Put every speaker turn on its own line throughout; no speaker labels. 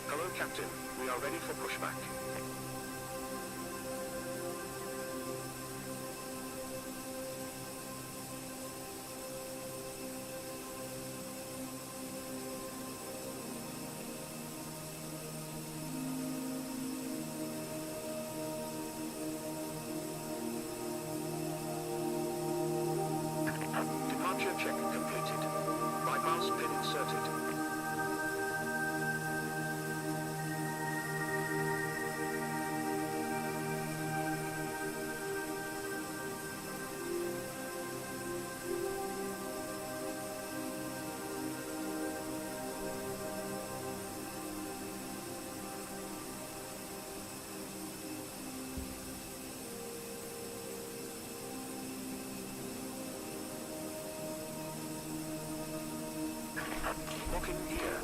Hello, Captain. We are ready for pushback. Departure check completed. Right mouse pin inserted. Locking gear.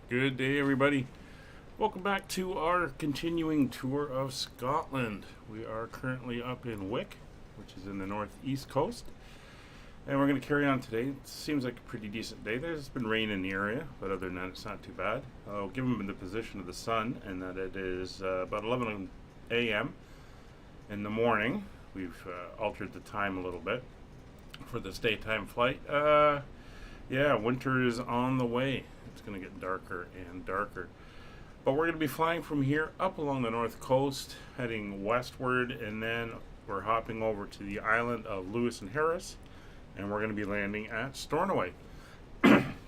Good day, everybody. Welcome back to our continuing tour of Scotland. We are currently up in Wick, which is in the northeast coast, and we're going to carry on today. It seems like a pretty decent day. There's been rain in the area, but other than that, it's not too bad. I'll give them the position of the sun, and that it is about 11 a.m. in the morning. We've altered the time a little bit for this daytime flight. Yeah, winter is on the way. It's going to get darker and darker. But we're going to be flying from here up along the north coast, heading westward, and then we're hopping over to the island of Lewis and Harris, and we're going to be landing at Stornoway.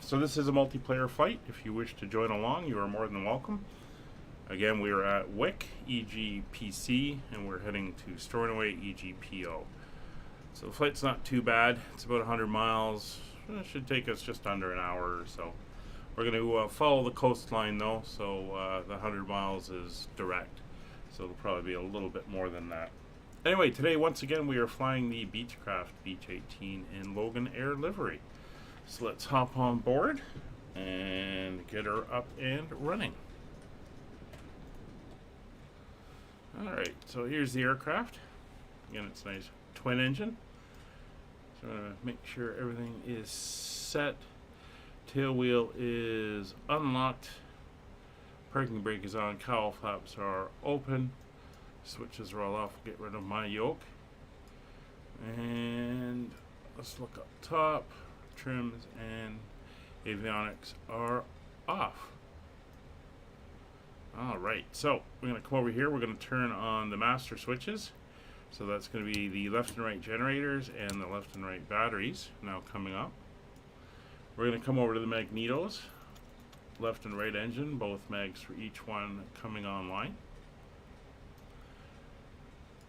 So this is a multiplayer flight. If you wish to join along, you are more than welcome. Again, we are at Wick, EGPC, and we're heading to Stornoway, EGPO. So the flight's not too bad. It's about 100 miles. It should take us just under an hour or so. We're going to follow the coastline though, so the 100 miles is direct. So it'll probably be a little bit more than that. Anyway, today once again we are flying the Beechcraft Beech 18 in Logan Air livery. So let's hop on board and get her up and running. Alright, so here's the aircraft. Again, it's a nice twin engine. So I'm going to make sure everything is set. Tail wheel is unlocked. Parking brake is on. Cowl flaps are open. Switches are all off. Get rid of my yoke. And let's look up top. Trims and avionics are off. Alright, so we're going to come over here. We're going to turn on the master switches. So that's going to be the left and right generators and the left and right batteries now coming up. We're going to come over to the magnetos. Left and right engine, both mags for each one coming online.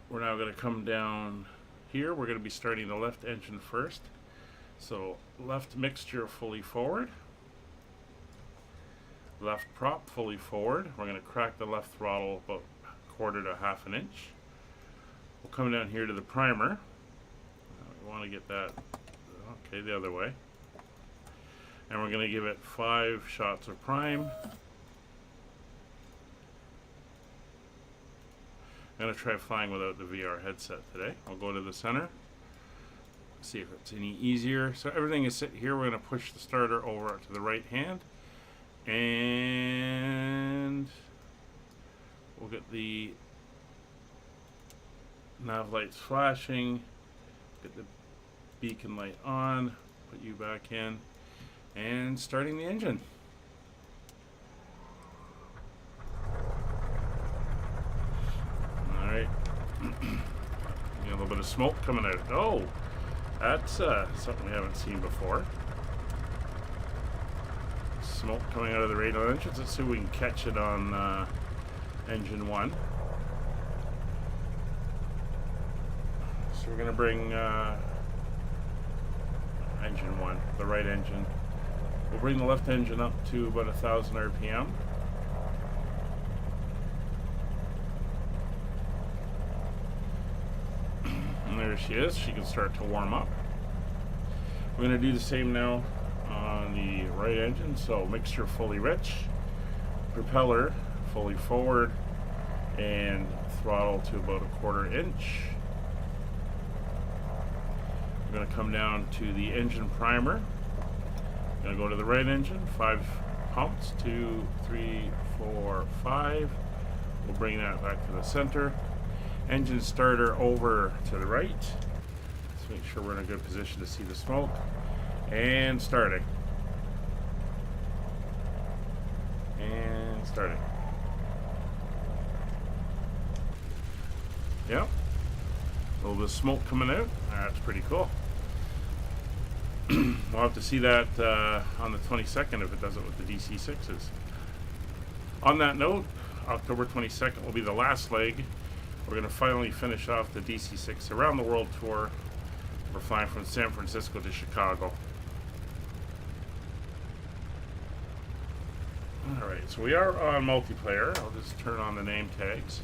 We're now going to come down here. We're going to be starting the left engine first. So left mixture fully forward. Left prop fully forward. We're going to crack the left throttle about 1/4 to 1/2 inch. We'll come down here to the primer. We want to get that okay the other way. And we're going to give it 5 shots of prime. I'm going to try flying without the VR headset today. I'll go to the center. See if it's any easier. So everything is set here. We're going to push the starter over to the right hand. And we'll get the nav lights flashing. Get the beacon light on. Put you back in. And starting the engine. Alright. A little bit of smoke coming out. Oh! That's something we haven't seen before. Smoke coming out of the radar entrance. Let's see if we can catch it on engine 1. So we're going to bring engine 1, the right engine. We'll bring the left engine up to about 1,000 RPM. And there she is. She can start to warm up. We're going to do the same now on the right engine. So mixture fully rich, propeller fully forward, and throttle to about 1/4 inch. We're going to come down to the engine primer. Going to go to the right engine, 5 pumps, 2, 3, 4, 5. We'll bring that back to the center. Engine starter over to the right. Let's make sure we're in a good position to see the smoke. And starting. And starting. Yep. A little bit of smoke coming out. That's pretty cool. We'll have to see that on the 22nd if it does it with the DC-6s. On that note, October 22nd will be the last leg. We're going to finally finish off the DC-6 around the world tour. We're flying from San Francisco to Chicago. Alright, so we are on multiplayer. I'll just turn on the name tags.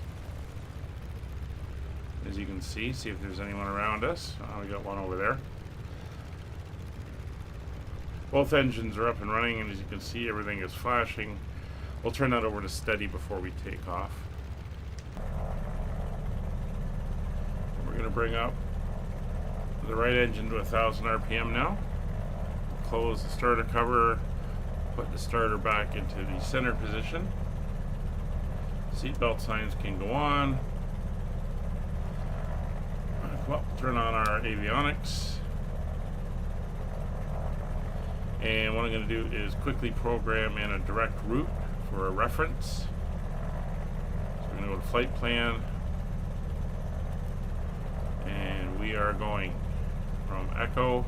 As you can see if there's anyone around us. We got one over there. Both engines are up and running, and as you can see, everything is flashing. We'll turn that over to steady before we take off. We're going to bring up the right engine to 1,000 RPM now. Close the starter cover, put the starter back into the center position. Seatbelt signs can go on. Come up, turn on our avionics. And what I'm going to do is quickly program in a direct route for a reference. So we're going to go to flight plan. And we are going from Echo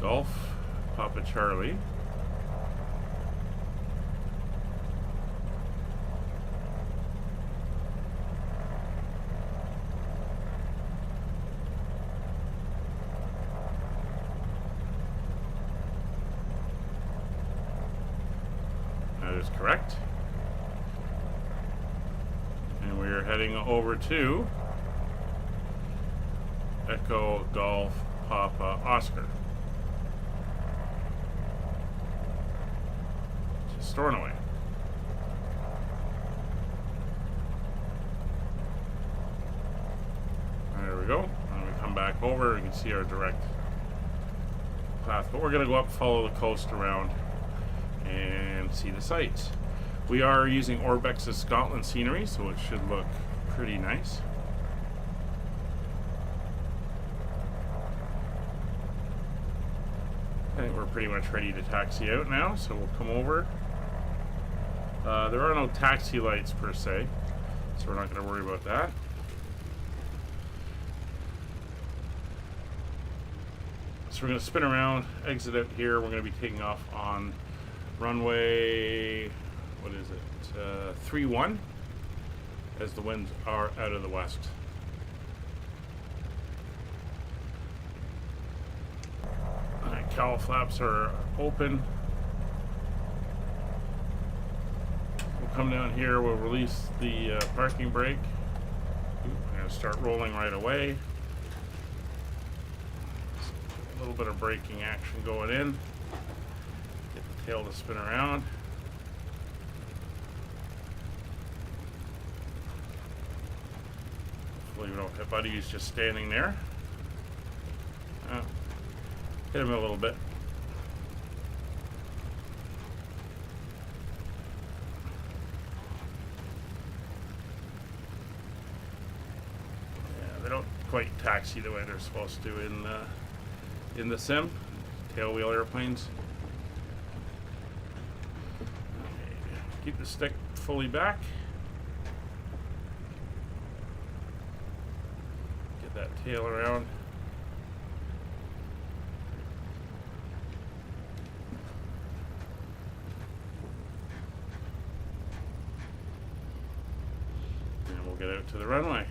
Golf Papa Charlie is correct. And we are heading over to Echo Golf Papa Oscar. Stornoway. There we go. And we come back over, you can see our direct path. But we're going to go up, follow the coast around, and see the sights. We are using Orbex's Scotland scenery, so it should look pretty nice. I think we're pretty much ready to taxi out now, so we'll come over. There are no taxi lights per se, so we're not going to worry about that. So we're going to spin around, exit out here. We're going to be taking off on runway, what is it, 31, as the winds are out of the west. Alright, cowl flaps are open. We'll come down here, we'll release the parking brake. We're going to start rolling right away. A little bit of braking action going in. Get the tail to spin around. Hopefully we don't hit Buddy, he's just standing there. Hit him a little bit. Yeah, they don't quite taxi the way they're supposed to in the sim, tailwheel airplanes. Okay. Keep the stick fully back. Get that tail around. And we'll get out to the runway.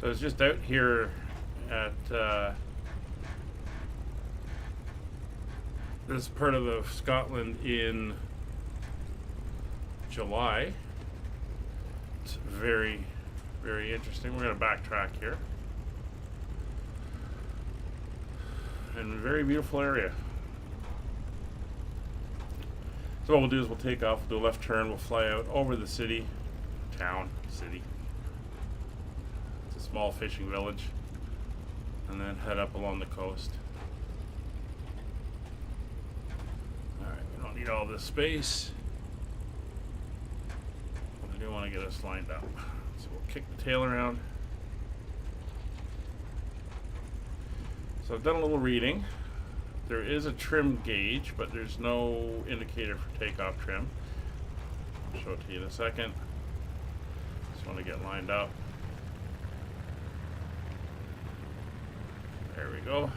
So it's just out here at this part of Scotland in July. It's very, very interesting. We're going to backtrack here. And a very beautiful area. So what we'll do is we'll take off, we'll do a left turn, we'll fly out over the city, city. Small fishing village, and then head up along the coast. Alright, we don't need all this space. I do want to get us lined up. So we'll kick the tail around. So I've done a little reading. There is a trim gauge, but there's no indicator for takeoff trim. I'll show it to you in a second. Just want to get lined up. There we go.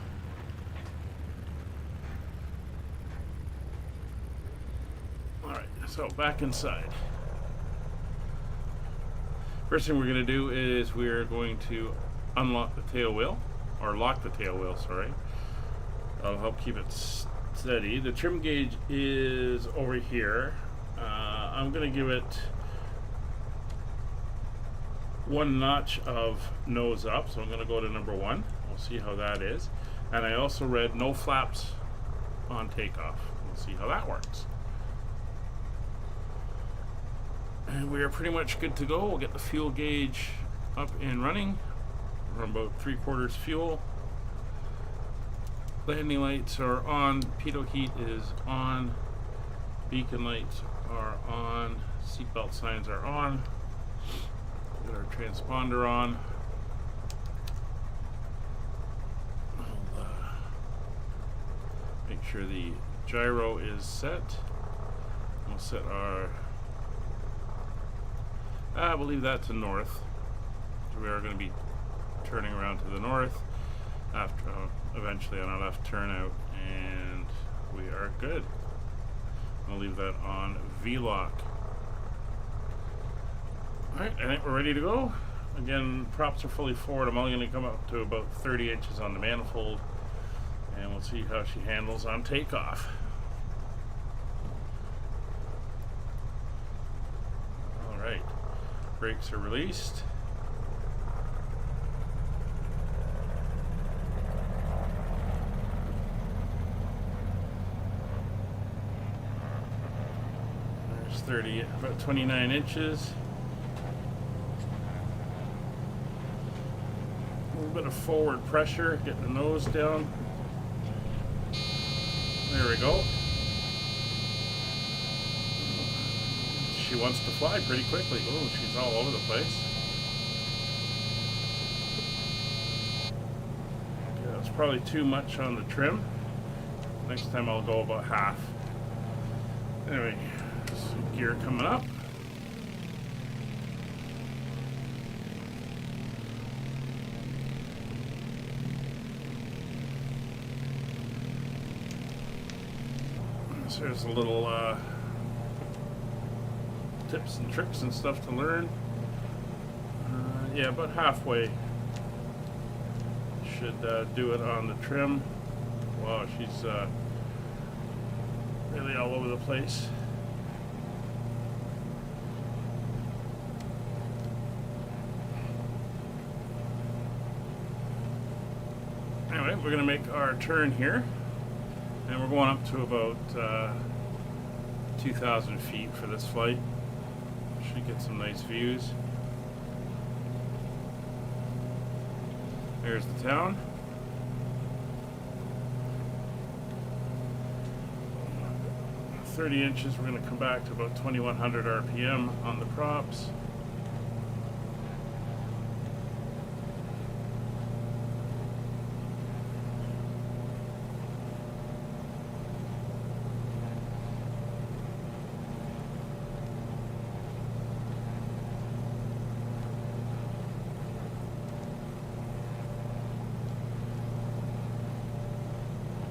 Alright, so back inside. First thing we're going to do is we're going to unlock the tail wheel, or lock the tail wheel, sorry. That'll help keep it steady. The trim gauge is over here. I'm going to give it one notch of nose up, so I'm going to go to number 1. We'll see how that is. And I also read no flaps on takeoff. We'll see how that works. And we are pretty much good to go. We'll get the fuel gauge up and running. We're about 3/4 fuel. Landing lights are on. Pitot heat is on. Beacon lights are on. Seatbelt signs are on. Got our transponder on. Make sure the gyro is set. We'll set our, we'll leave that to north. So we are going to be turning around to the north after eventually on our left turn out, and we are good. I'll leave that on V-lock. Alright, I think we're ready to go. Again, props are fully forward. I'm only going to come up to about 30 inches on the manifold, and we'll see how she handles on takeoff. Alright, brakes are released. about 29 inches. A little bit of forward pressure, getting the nose down. There we go. She wants to fly pretty quickly. Oh, she's all over the place. Yeah, it's probably too much on the trim. Next time I'll go about half. Anyway, some gear coming up. So there's a little tips and tricks and stuff to learn. Yeah, about halfway. Should do it on the trim. Wow, she's really all over the place. Anyway, we're going to make our turn here. And we're going up to about 2,000 feet for this flight. Should get some nice views. There's the town. At 30 inches, we're going to come back to about 2,100 RPM on the props.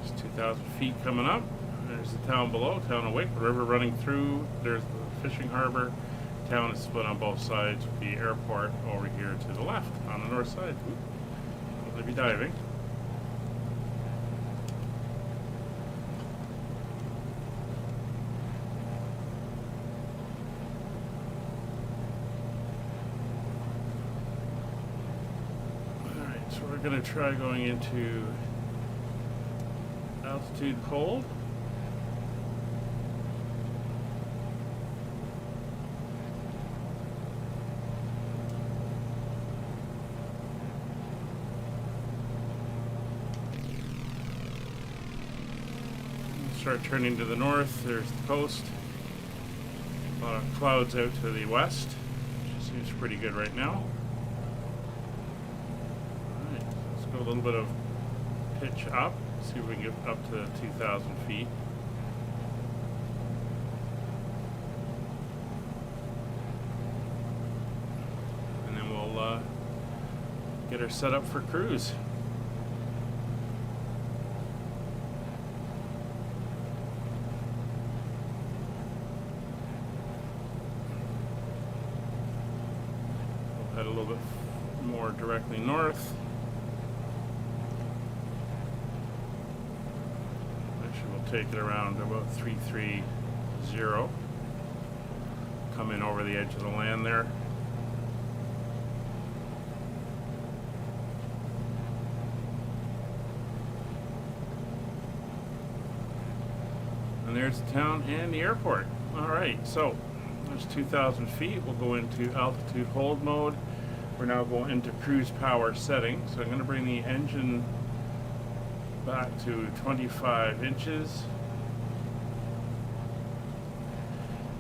There's 2,000 feet coming up. There's the town below, town of Wick, the river running through. There's the fishing harbor. Town is split on both sides with the airport over here to the left on the north side. We'll be diving. Alright, so we're going to try going into altitude hold. Start turning to the north. There's the coast. A lot of clouds out to the west, which seems pretty good right now. Alright, let's go a little bit of pitch up. See if we can get up to 2,000 feet. And then we'll get her set up for cruise. Head a little bit more directly north. Actually, we'll take it around to about 330. Come in over the edge of the land there. And there's the town and the airport. All right, so there's 2,000 feet. We'll go into altitude hold mode. We're now going into cruise power setting. So I'm going to bring the engine back to 25 inches.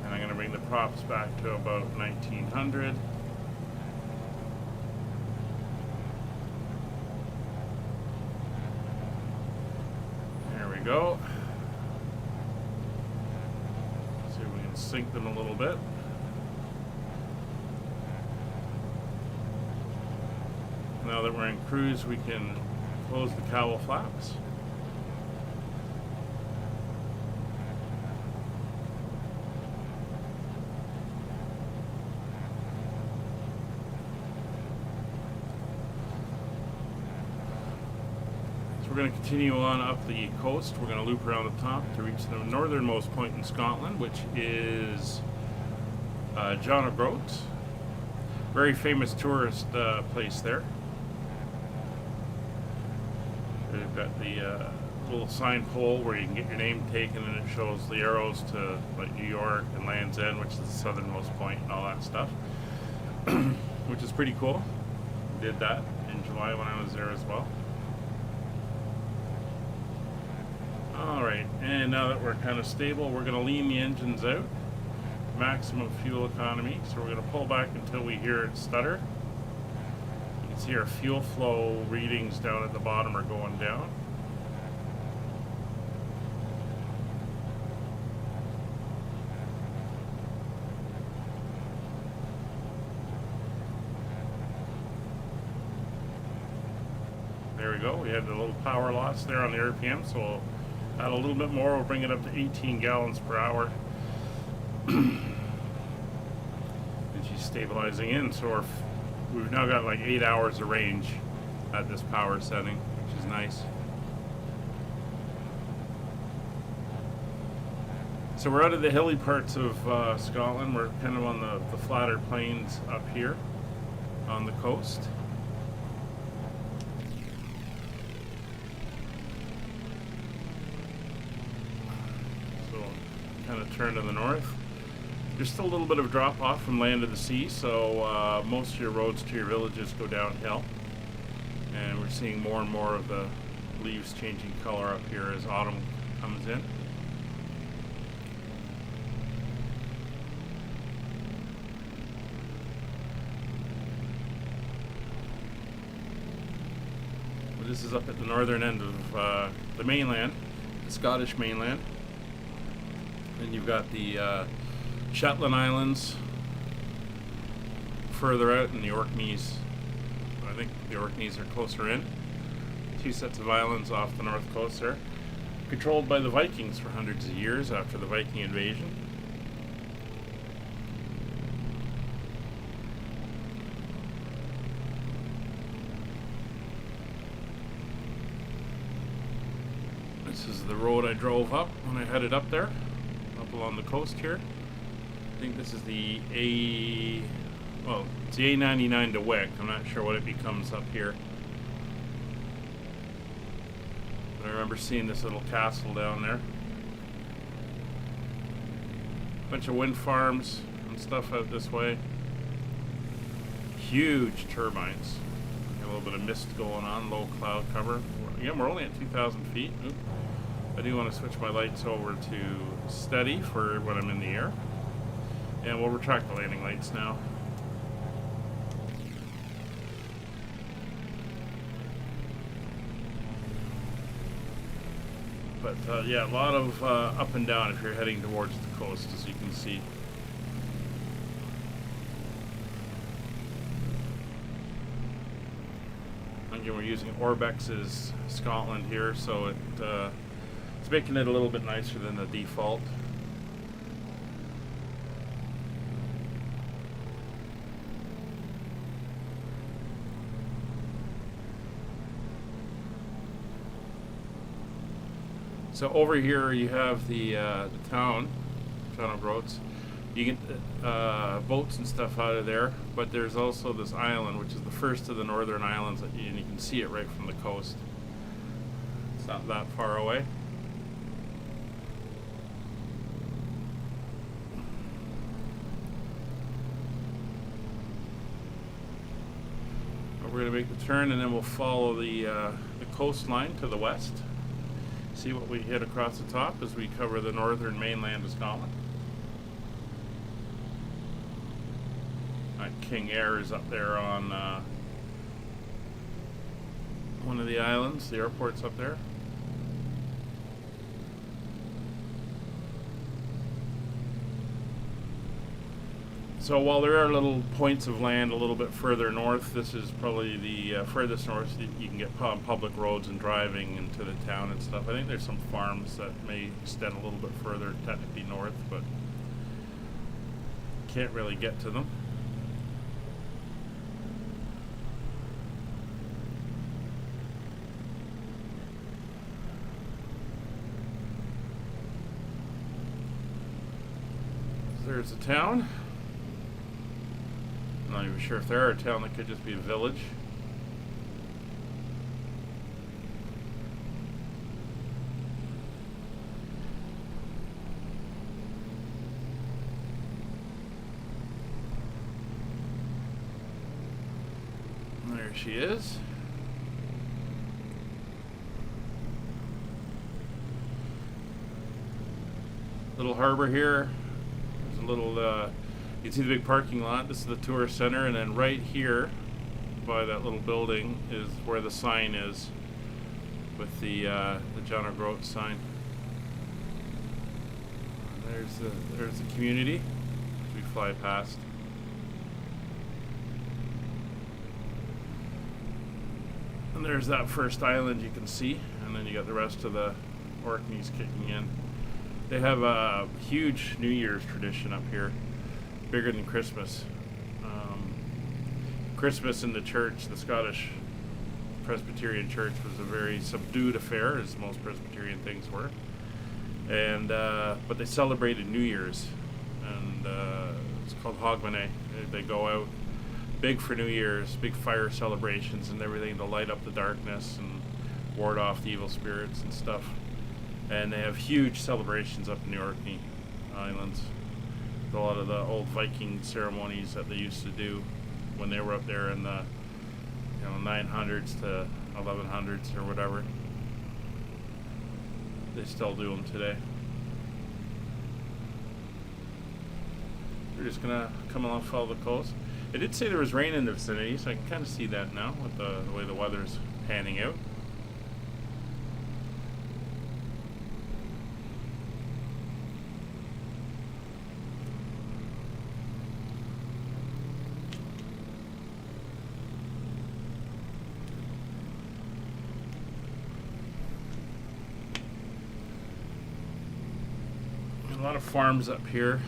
And I'm going to bring the props back to about 1900. There we go. See if we can sync them a little bit. Now that we're in cruise, we can close the cowl flaps. So we're going to continue on up the coast. We're going to loop around the top to reach the northernmost point in Scotland, which is John O'Groats. Very famous tourist place there. They've got the little sign pole where you can get your name taken, and it shows the arrows to like New York and Land's End, which is the southernmost point, and all that stuff, which is pretty cool. Did that in July when I was there as well. Alright, and now that we're kind of stable, we're going to lean the engines out. Maximum fuel economy, so we're going to pull back until we hear it stutter. You can see our fuel flow readings down at the bottom are going down. There we go, we had a little power loss there on the RPM, so we'll add a little bit more, we'll bring it up to 18 gallons per hour. And she's stabilizing in, so we've now got like 8 hours of range at this power setting, which is nice. So we're out of the hilly parts of Scotland. We're kind of on the flatter plains up here on the coast. So kind of turn to the north. There's still a little bit of drop off from land to the sea, so most of your roads to your villages go downhill. And we're seeing more and more of the leaves changing color up here as autumn comes in. This is up at the northern end of the mainland, the Scottish mainland. And you've got the Shetland Islands further out, and the Orkneys. I think the Orkneys are closer in. Two sets of islands off the north coast there, controlled by the Vikings for hundreds of years after the Viking invasion. This is the road I drove up when I headed up there, up along the coast here. I think this is the it's the A99 to Wick. I'm not sure what it becomes up here. But I remember seeing this little castle down there. Bunch of wind farms and stuff out this way. Huge turbines. A little bit of mist going on, low cloud cover. Again, we're only at 2,000 feet. Oop. I do want to switch my lights over to steady for when I'm in the air. And we'll retract the landing lights now. But yeah, a lot of up and down if you're heading towards the coast, as you can see. Again, we're using Orbex's Scotland here, so it's making it a little bit nicer than the default. So over here you have the town of Roads. You get boats and stuff out of there, but there's also this island, which is the first of the northern islands, and you can see it right from the coast. It's not that far away. We're going to make the turn, and then we'll follow the coastline to the west. See what we hit across the top as we cover the northern mainland of Scotland. King Air is up there on one of the islands. The airport's up there. So while there are little points of land a little bit further north, this is probably the furthest north that you can get on public roads and driving into the town and stuff. I think there's some farms that may extend a little bit further, technically north, but can't really get to them. There's a town. I'm not even sure if there are a town that could just be a village. There she is. Little harbor here. There's a little, you can see the big parking lot. This is the tourist center, and then right here by that little building is where the sign is with the John O'Groat sign. There's the community as we fly past. And there's that first island you can see, and then you got the rest of the Orkneys kicking in. They have a huge New Year's tradition up here, bigger than Christmas. Christmas in the church, the Scottish Presbyterian Church, was a very subdued affair, as most Presbyterian things were. And but they celebrated New Year's, and it's called Hogmanay. They go out big for New Year's, big fire celebrations and everything to light up the darkness and ward off the evil spirits and stuff. And they have huge celebrations up in the Orkney Islands. A lot of the old Viking ceremonies that they used to do when they were up there in the 900s to 1100s or whatever. They still do them today. We're just gonna come along, follow the coast. It did say there was rain in the vicinity, so I can kind of see that now with the way the weather's panning out. A lot of farms up here.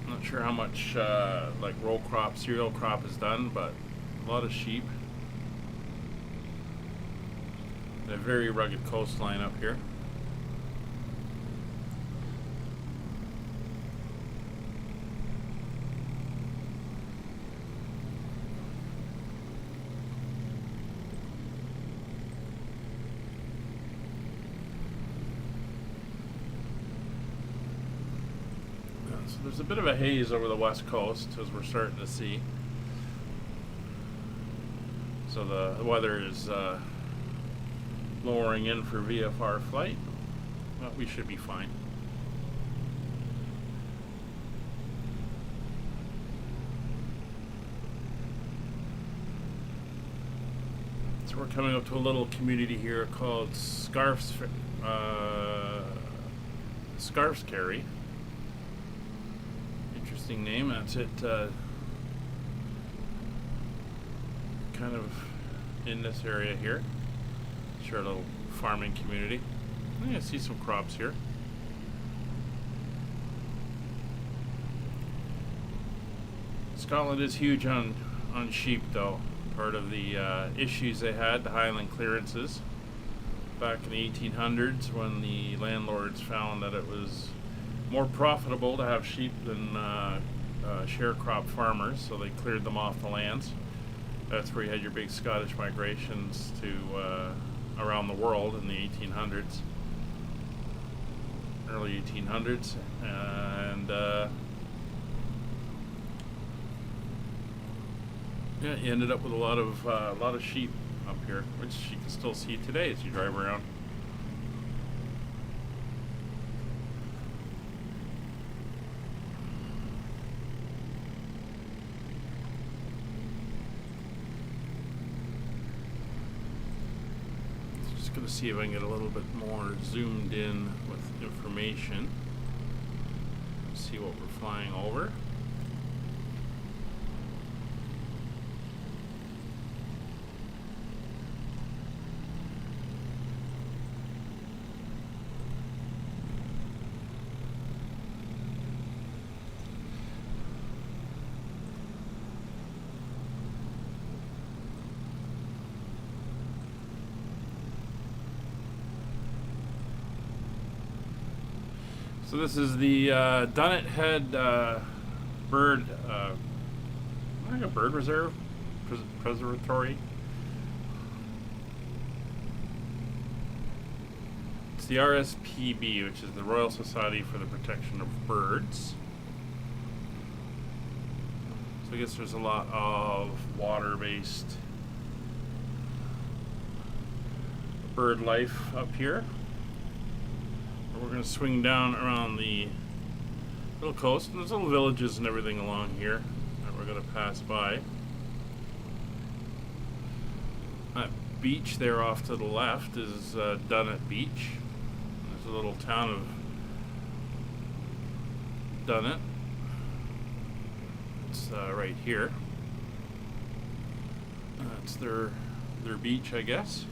Not sure how much like row crop, cereal crop is done, but a lot of sheep. A very rugged coastline up here. So there's a bit of a haze over the west coast, as we're starting to see. So the weather is lowering in for VFR flight, but we should be fine. So we're coming up to a little community here called Scarfscarry. Interesting name. That's it. Kind of in this area here. Sure, a little farming community. I see some crops here. Scotland is huge on sheep, though. Part of the issues they had, the Highland clearances, back in the 1800s, when the landlords found that it was more profitable to have sheep than sharecrop farmers, so they cleared them off the lands. That's where you had your big Scottish migrations to around the world in the 1800s, early 1800s, and yeah, you ended up with a lot of sheep up here, which you can still see today as you drive around. Going to see if I can get a little bit more zoomed in with information. See what we're flying over. So this is the Dunnet Head bird, like a bird reserve, preservatory. It's the RSPB, which is the Royal Society for the Protection of Birds. So I guess there's a lot of water-based bird life up here. We're going to swing down around the little coast, and there's little villages and everything along here that we're going to pass by. That beach there off to the left is Dunnet Beach. There's a little town of Dunnet. It's right here. That's their beach, I guess.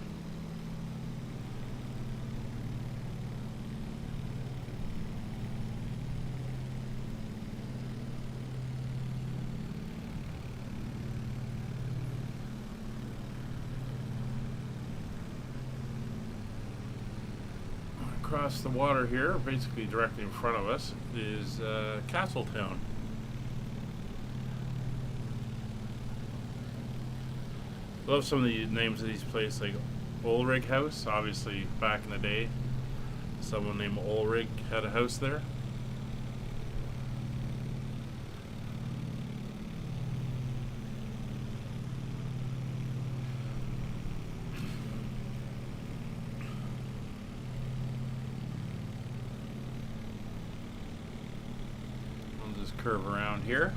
Across the water here, basically directly in front of us, is Castletown. I love some of the names of these places, like Ulrich House. Obviously, back in the day, someone named Ulrich had a house there. Curve around here,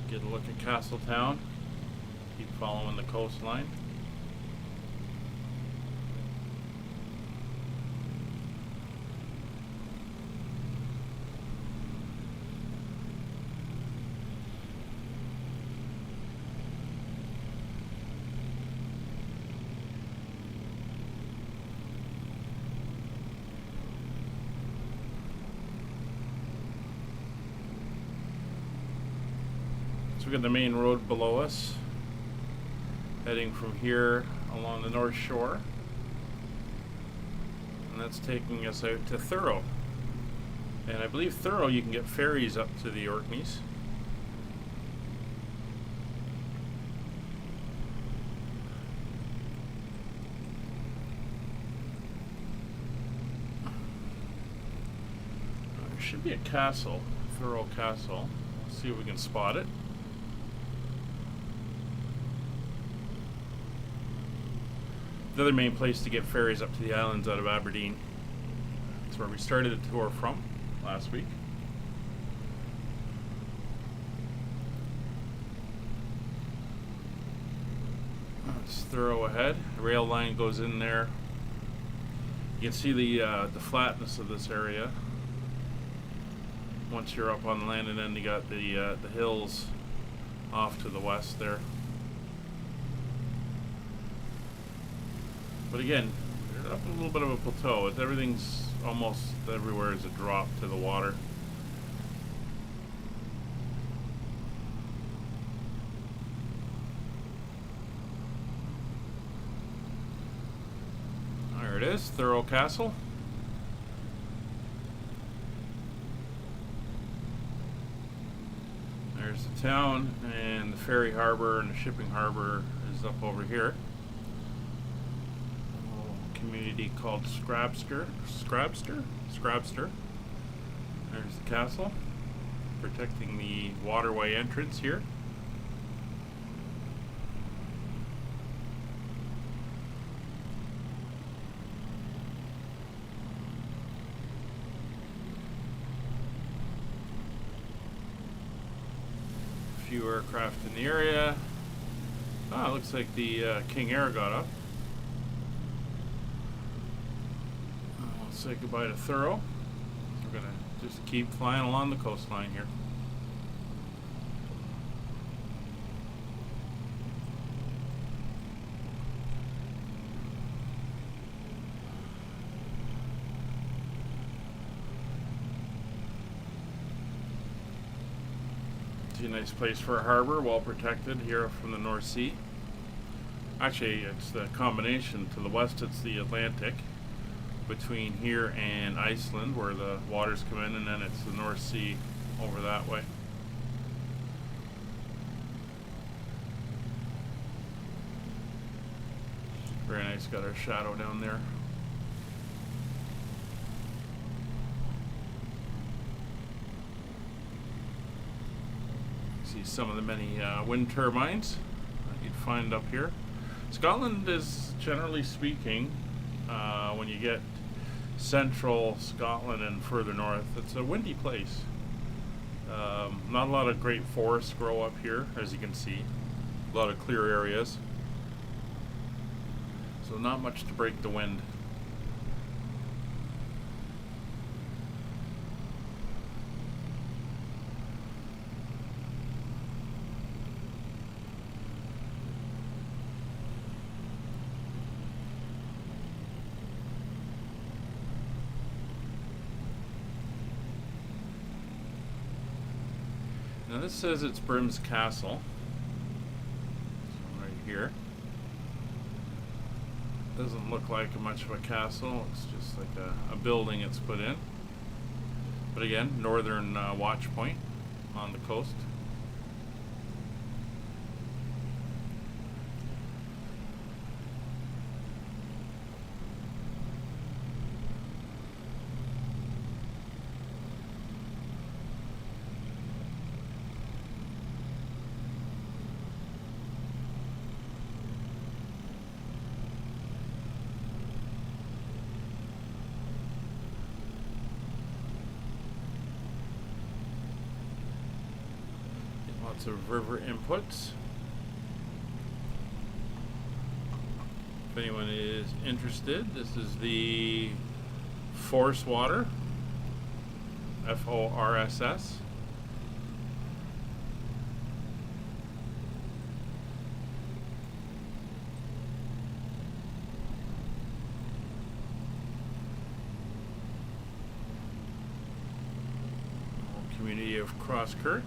get a look at Castletown, keep following the coastline. We got the main road below us, heading from here along the north shore, and that's taking us out to Throttle. And I believe Throttle you can get ferries up to the Orkneys. There should be a castle, Throttle Castle. Let's see if we can spot it. The other main place to get ferries up to the islands out of Aberdeen. That's where we started the tour from last week. Let's throw ahead. The rail line goes in there. You can see the flatness of this area once you're up on land, and then you got the hills off to the west there. But again, you're up a little bit of a plateau. Everything's almost everywhere is a drop to the water. There it is, Throttle Castle. There's the town, and the ferry harbor and the shipping harbor is up over here. Community called Scrabster. There's the castle, protecting the waterway entrance here. A few aircraft in the area. Ah, looks like the King Air got up. Say goodbye to Throttle. We're gonna just keep flying along the coastline here. It's a nice place for a harbor, well protected here from the North Sea. Actually, it's the combination. To the west, it's the Atlantic. Between here and Iceland, where the waters come in, and then it's the North Sea over that way. Very nice, got our shadow down there. see some of the many wind turbines that you'd find up here. Scotland is, generally speaking, when you get central Scotland and further north, it's a windy place. Not a lot of great forests grow up here, as you can see. A lot of clear areas. So not much to break the wind. Now this says it's Brim's Castle. So right here. Doesn't look like much of a castle. It's just like a building it's put in. But again, northern watch point on the coast. Lots of river inputs. If anyone is interested, this is the Force Water, FORSS. Community of Crosskirk.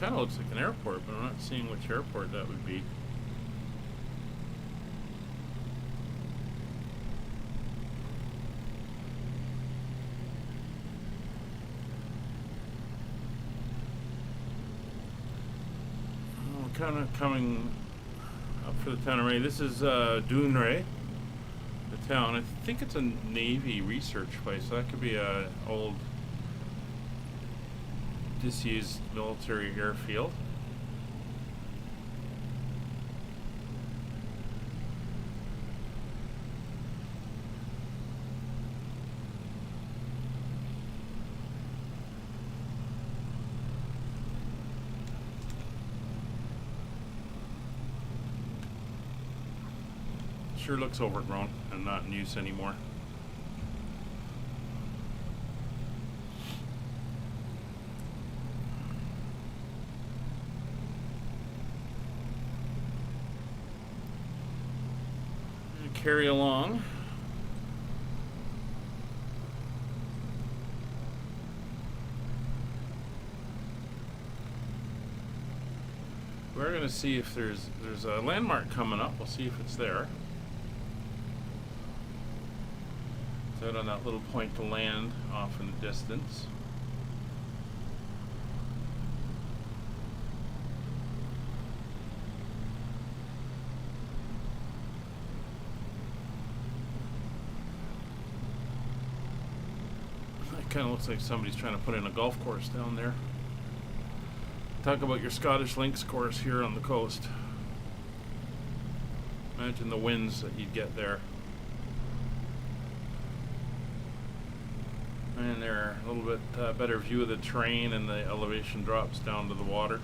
Kind of looks like an airport, but I'm not seeing which airport that would be. We're kind of coming up for the town already. This is Dounreay, the town. I think it's a Navy research place. So that could be a old disused military airfield. Sure looks overgrown and not in use anymore. Carry along. We're going to see if there's a landmark coming up. We'll see if it's there. It's out on that little point to land off in the distance. Kind of looks like somebody's trying to put in a golf course down there. Talk about your Scottish Links course here on the coast. Imagine the winds that you'd get there. And there, a little bit better view of the train, and the elevation drops down to the water.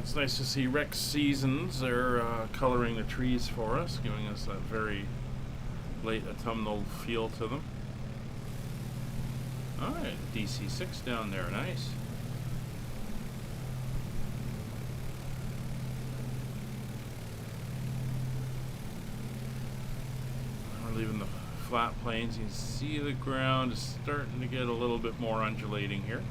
It's nice to see Rex Seasons are coloring the trees for us, giving us that very late autumnal feel to them. Alright, DC-6 down there, nice. We're leaving the flat plains. You can see the ground is starting to get a little bit more undulating here.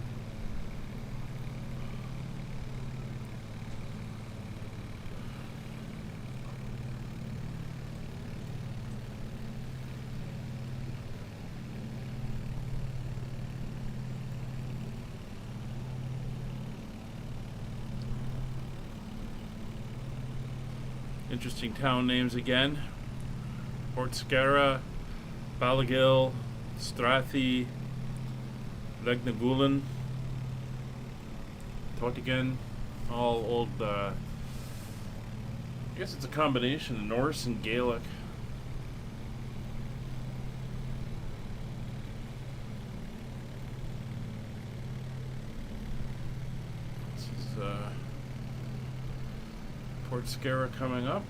Interesting town names again. Portscara, Balagill, Strathi, Regnagulan, Totigan, all old, I guess it's a combination of Norse and Gaelic. This is Portscara coming up.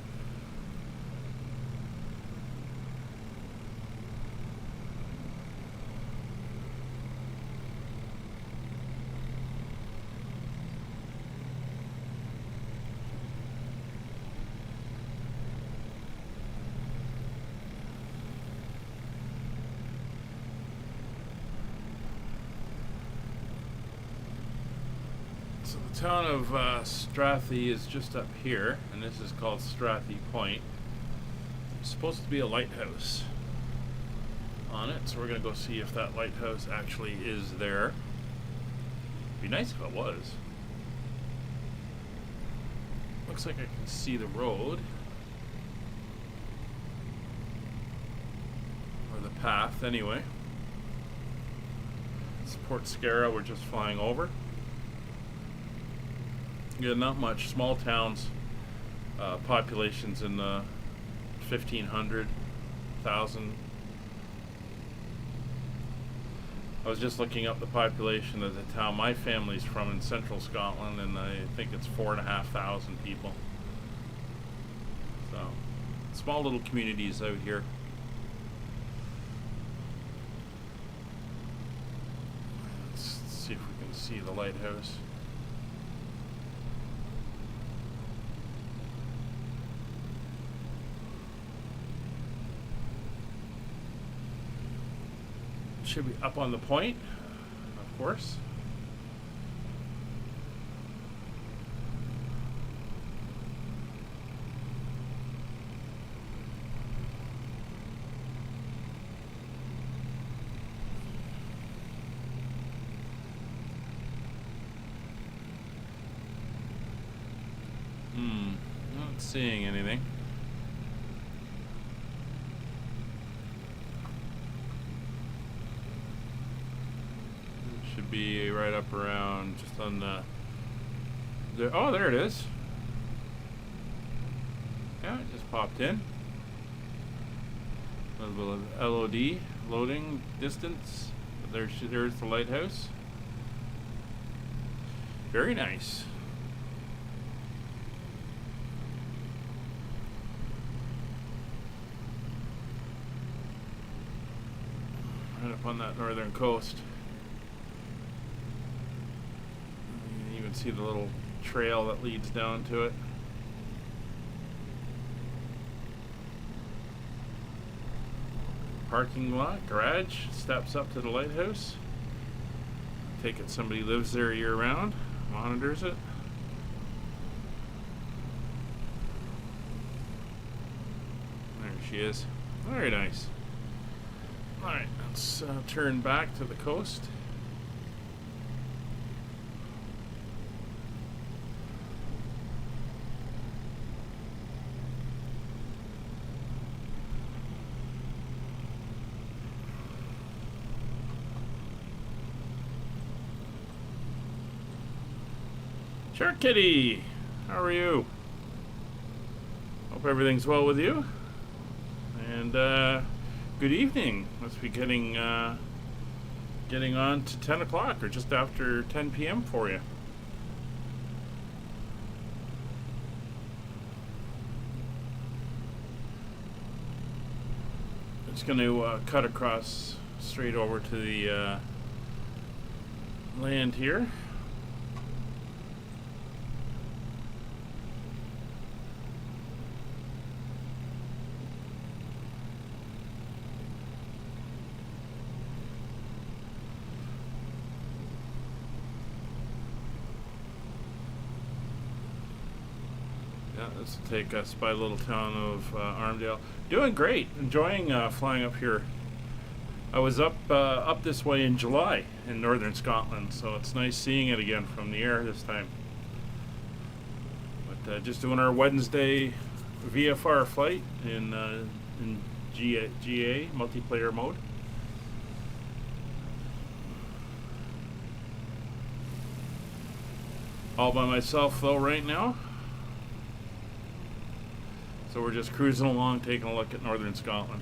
So the town of Strathi is just up here, and this is called Strathi Point. There's supposed to be a lighthouse on it, so we're going to go see if that lighthouse actually is there. Be nice if it was. Looks like I can see the road. Or the path, anyway. It's Portscara we're just flying over. Yeah, not much. Small towns, populations in the 1,500, 1,000. I was just looking up the population of the town my family's from in central Scotland, and I think it's 4,500 people. So, small little communities out here. Let's see if we can see the lighthouse. Should be up on the point, of course. Not seeing anything. Should be right up around just on the there. Oh, there it is. Yeah, it just popped in. A little bit of LOD loading distance. There's the lighthouse. Very nice. Right up on that northern coast. You can see the little trail that leads down to it. Parking lot, garage, steps up to the lighthouse. Take it somebody lives there year round, monitors it. There she is. Very nice. Alright, let's turn back to the coast. Sure, Kitty. How are you? Hope everything's well with you. And good evening. Must be getting on to 10 o'clock or just after 10 p.m. for you. It's going to cut across straight over to the land here. This will take us by the little town of Armdale. Doing great. Enjoying flying up here. I was up this way in July in northern Scotland, so it's nice seeing it again from the air this time. But just doing our Wednesday VFR flight in GA multiplayer mode. All by myself though right now. So we're just cruising along, taking a look at northern Scotland.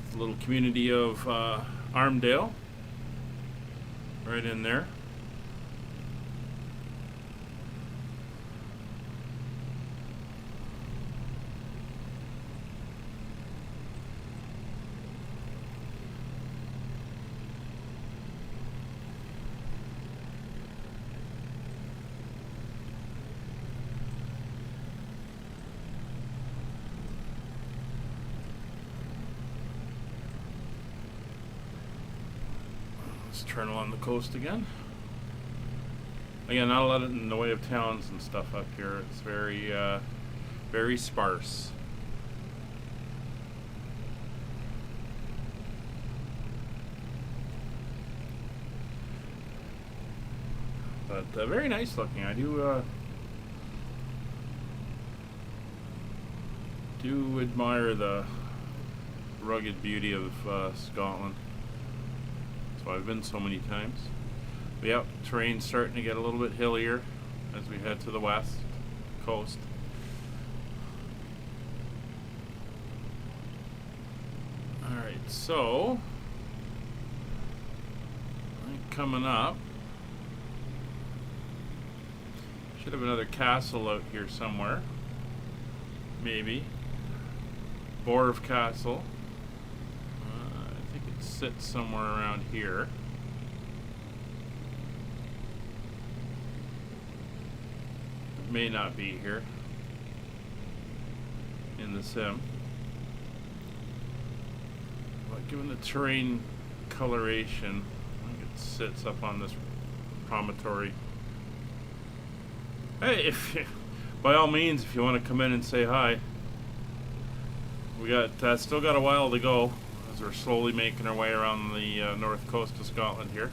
It's a little community of Armdale right in there. Let's turn along the coast again. Again, not a lot in the way of towns and stuff up here. It's very, very sparse. But very nice looking. I do admire the rugged beauty of Scotland. So I've been so many times. But yep, terrain's starting to get a little bit hillier as we head to the west coast. Alright, so I think coming up, should have another castle out here somewhere. Maybe. Borv Castle. I think it sits somewhere around here. It may not be here in the sim. But given the terrain coloration, I think it sits up on this promontory. Hey, if you, by all means, if you want to come in and say hi. We got still got a while to go as we're slowly making our way around the north coast of Scotland here.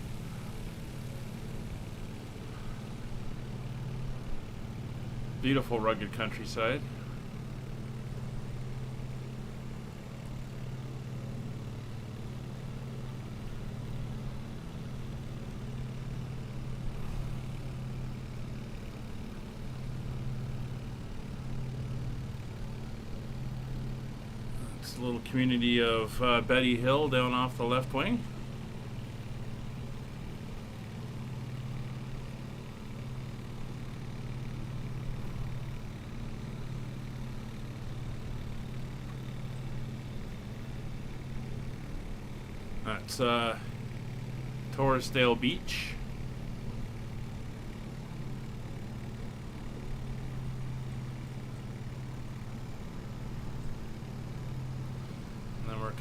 Beautiful rugged countryside. A little community of Betty Hill down off the left wing. That's Torresdale Beach.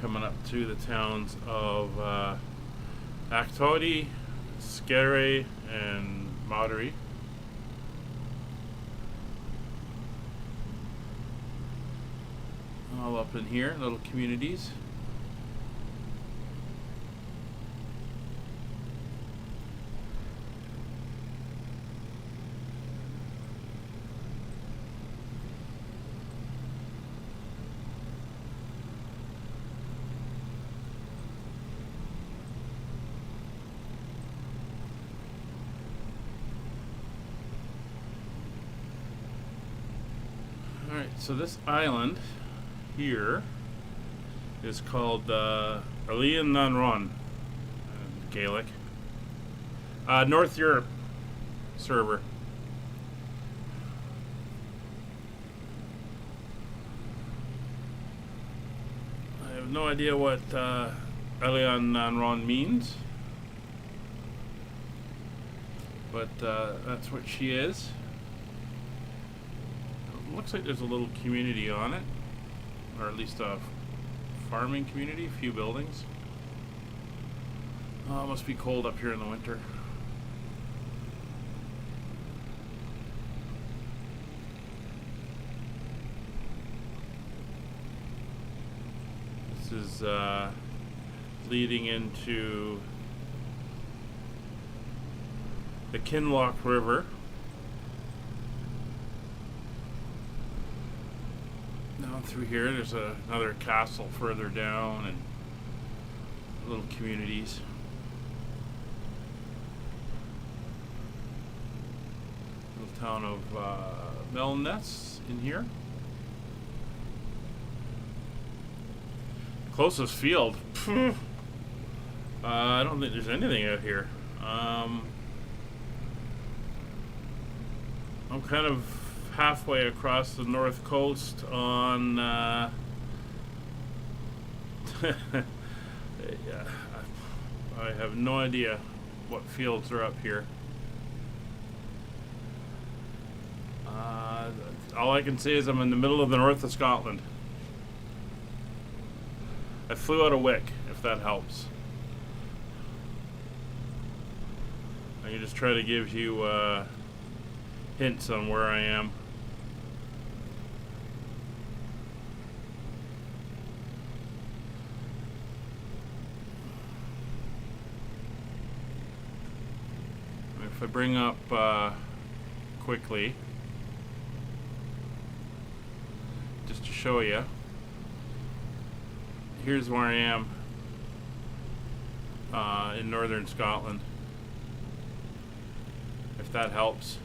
Coming up to the towns of Actody, Skerry, and Moddery. All up in here, little communities. Alright, so this island here is called Arlean nan Ron, Gaelic. North Europe server. I have no idea what Arlean nan Ron means, but that's what she is. Looks like there's a little community on it, or at least a farming community, a few buildings. Oh, it must be cold up here in the winter. This is leading into the Kinloch River. Down through here, there's another castle further down and little communities. Little town of Melness in here. Closest field. I don't think there's anything out here. I'm kind of halfway across the north coast on yeah, I have no idea what fields are up here. All I can say is I'm in the middle of the north of Scotland. I flew out of Wick, if that helps. I can just try to give you hints on where I am. If I bring up quickly, just to show you, here's where I am in northern Scotland, if that helps.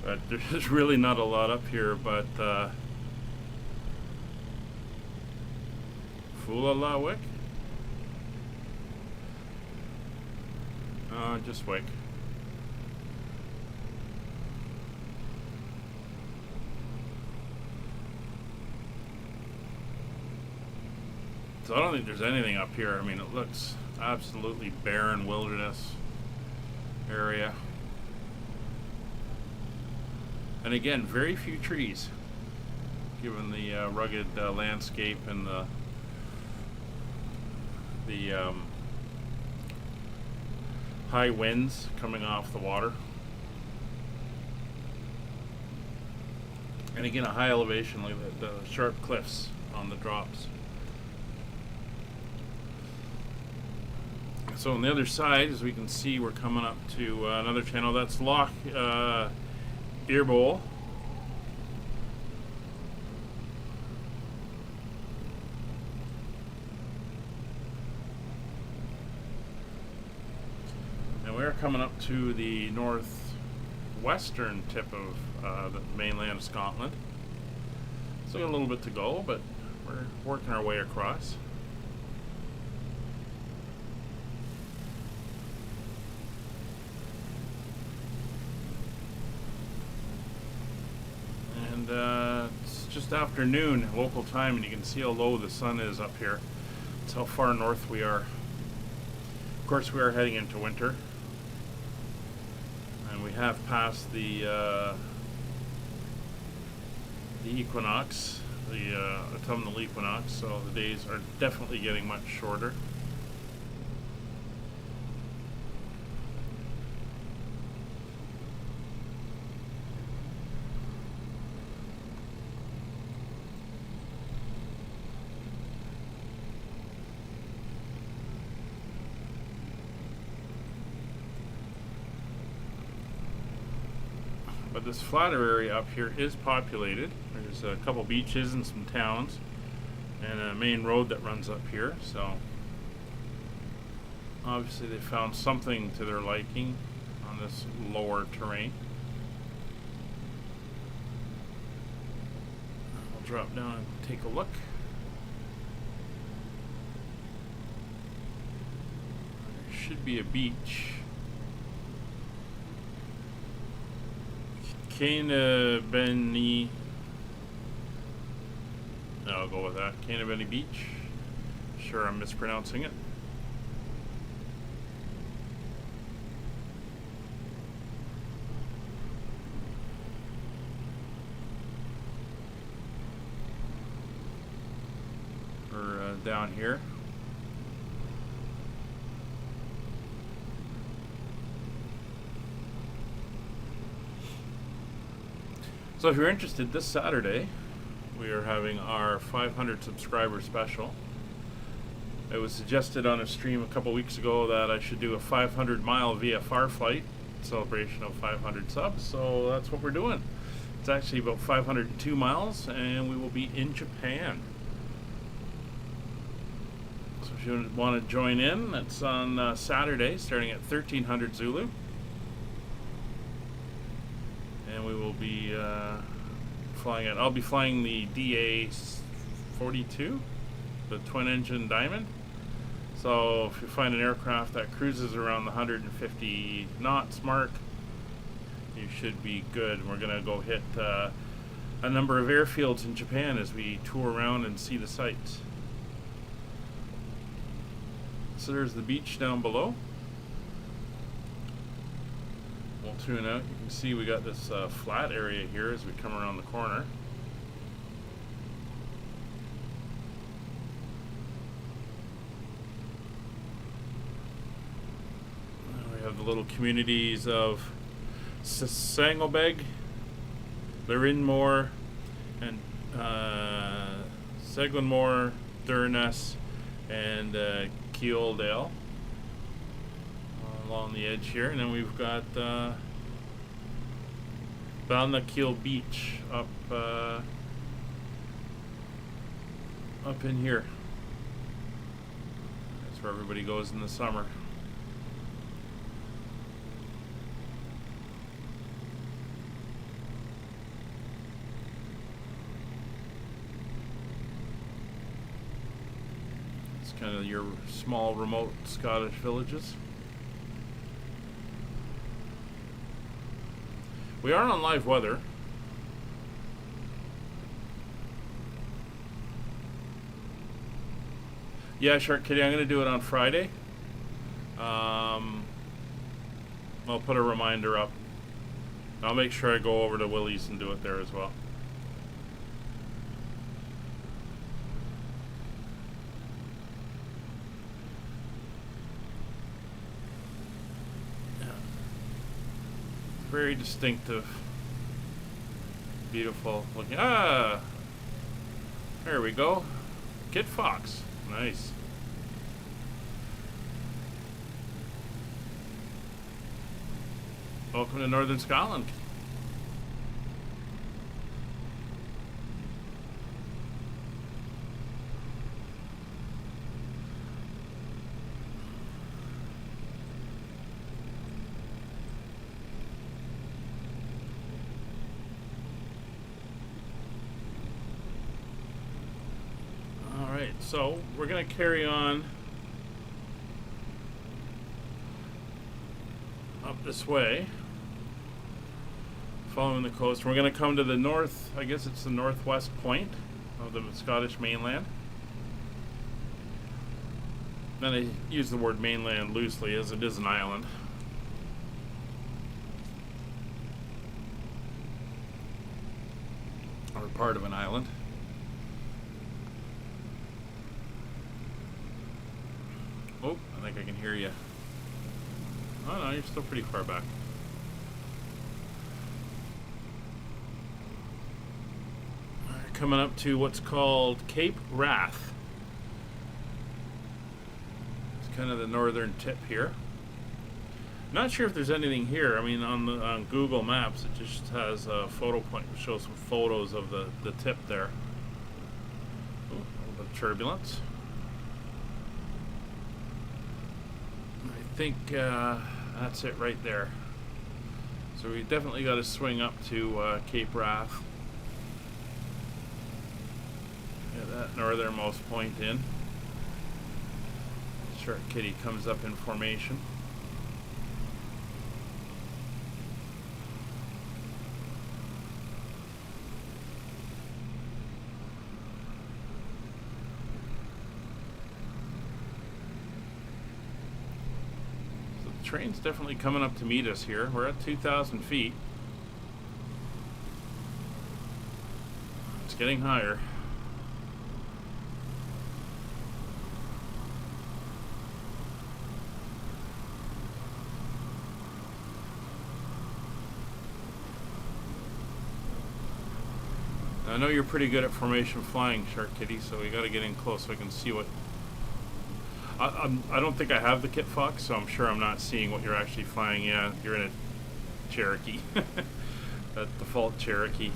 But there's really not a lot up here, but Foolala Wick? Just Wick. So I don't think there's anything up here. I mean, it looks absolutely barren wilderness area. And again, very few trees, given the rugged landscape and the high winds coming off the water. And again, a high elevation, like the sharp cliffs on the drops. So on the other side, as we can see, we're coming up to another channel. That's Loch Earbowl. And we're coming up to the northwestern tip of the mainland of Scotland. Still got a little bit to go, but we're working our way across. It's just afternoon local time, and you can see how low the sun is up here. That's how far north we are. Of course, we are heading into winter, and we have passed the equinox, the autumnal equinox, so the days are definitely getting much shorter. But this flatter area up here is populated. There's a couple beaches and some towns and a main road that runs up here, so obviously they found something to their liking on this lower terrain. I'll drop down and take a look. There should be a beach. Canabeni. I'll go with that. Canabeni Beach. Sure, I'm mispronouncing it. down here. So if you're interested, this Saturday we are having our 500 subscriber special. It was suggested on a stream a couple weeks ago that I should do a 500-mile VFR flight celebration of 500 subs, so that's what we're doing. It's actually about 502 miles, and we will be in Japan. So if you want to join in, it's on Saturday, starting at 1300 Zulu. And we will be flying it. I'll be flying the DA-42, the twin-engine Diamond. So if you find an aircraft that cruises around the 150 knots mark, you should be good. We're going to go hit a number of airfields in Japan as we tour around and see the sights. So there's the beach down below. We'll tune out. You can see we got this flat area here as we come around the corner. We have the little communities of Sangobeg, Larinmore, and Seglinmore, Durness, and Keeldale along the edge here. And then we've got Balnakeel Beach up in here. That's where everybody goes in the summer. Kind of your small remote Scottish villages. We are on live weather. Yeah, Shark Kitty, I'm going to do it on Friday. I'll put a reminder up. I'll make sure I go over to Willie's and do it there as well. Very distinctive, beautiful looking. Ah, there we go. Kid Fox, nice. Welcome to Northern Scotland. So we're going to carry on up this way, following the coast. We're going to come to the north, I guess it's the northwest point of the Scottish mainland. And I use the word mainland loosely as it is an island. Or part of an island. Oh, I think I can hear you. Oh no, you're still pretty far back. Alright, coming up to what's called Cape Wrath. It's kind of the northern tip here. Not sure if there's anything here. I mean, on Google Maps, it just has a photo point, which shows some photos of the tip there. Ooh, a little bit of turbulence. I think that's it right there. So we definitely got to swing up to Cape Wrath. Get that northernmost point in. Shark Kitty comes up in formation. Train's definitely coming up to meet us here. We're at 2,000 feet. It's getting higher. I know you're pretty good at formation flying, Shark Kitty, so we got to get in close so I can see what... I don't think I have the kit Fox, so I'm sure I'm not seeing what you're actually flying. Yeah, you're in a Cherokee. That default Cherokee.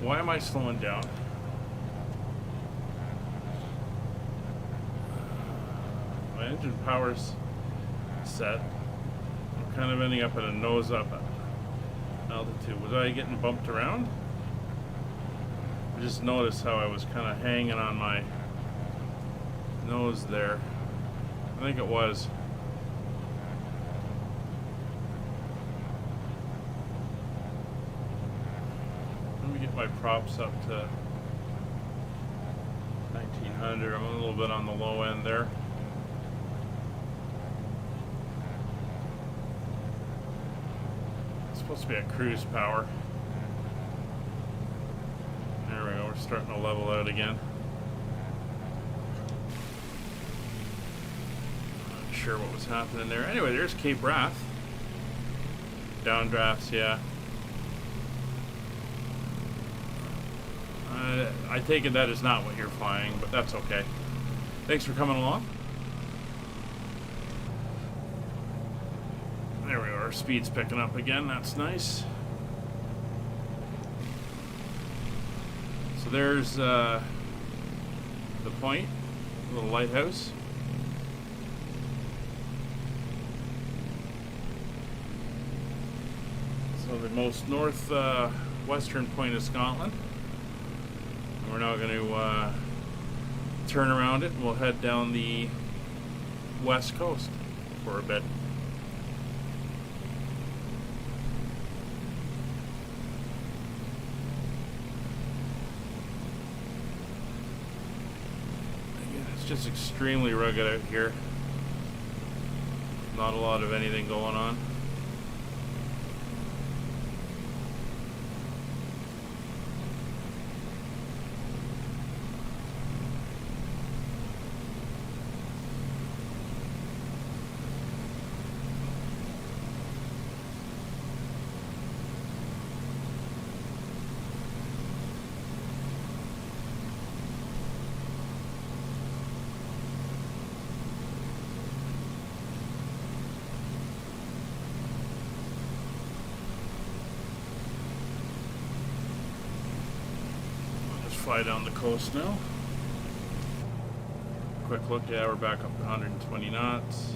Why am I slowing down? My engine power's set. I'm kind of ending up at a nose up altitude. Was I getting bumped around? I just noticed how I was kind of hanging on my nose there. I think it was. Let me get my props up to 1900. I'm a little bit on the low end there. It's supposed to be at cruise power. There we go, we're starting to level out again. Not sure what was happening there. Anyway, there's Cape Wrath. Downdrafts, yeah. I take it that is not what you're flying, but that's okay. Thanks for coming along. There we are, our speed's picking up again, that's nice. So there's the point, little lighthouse. So the most northwestern point of Scotland. We're now going to turn around it and we'll head down the west coast for a bit. Again, it's just extremely rugged out here. Not a lot of anything going on. Fly down the coast now. Quick look, yeah, we're back up to 120 knots.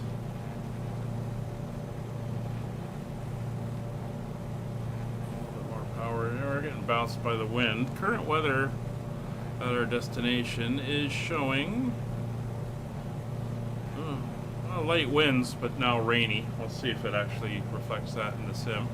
A little bit more power. Yeah, we're getting bounced by the wind. Current weather at our destination is showing light winds, but now rainy. We'll see if it actually reflects that in the sim.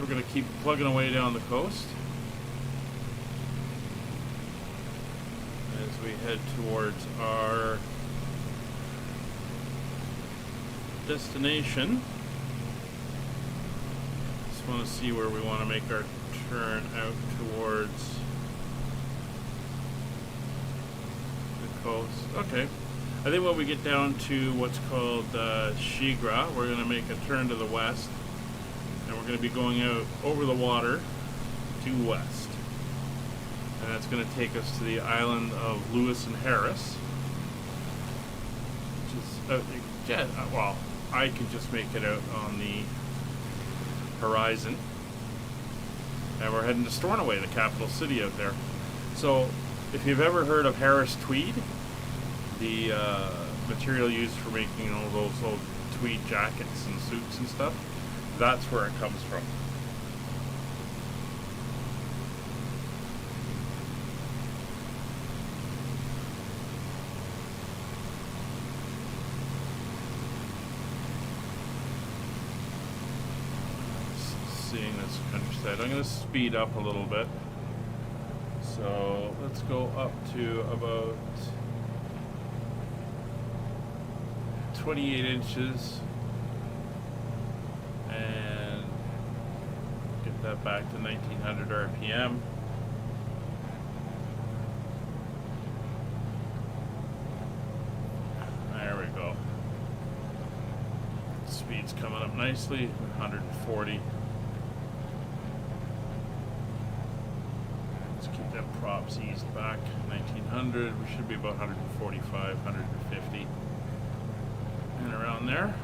We're going to keep plugging away down the coast as we head towards our destination. Just want to see where we want to make our turn out towards the coast. Okay. I think when we get down to what's called Shigra, we're going to make a turn to the west. And we're going to be going out over the water due west. And that's going to take us to the island of Lewis and Harris. Which is, well, I can just make it out on the horizon. And we're heading to Stornoway, the capital city out there. So, if you've ever heard of Harris tweed, the material used for making all those old tweed jackets and suits and stuff, that's where it comes from. this countryside. I'm going to speed up a little bit. So let's go up to about 28 inches and get that back to 1900 RPM. There we go. Speed's coming up nicely, 140. Let's keep them props eased back, 1900. We should be about 145, 150. And around there.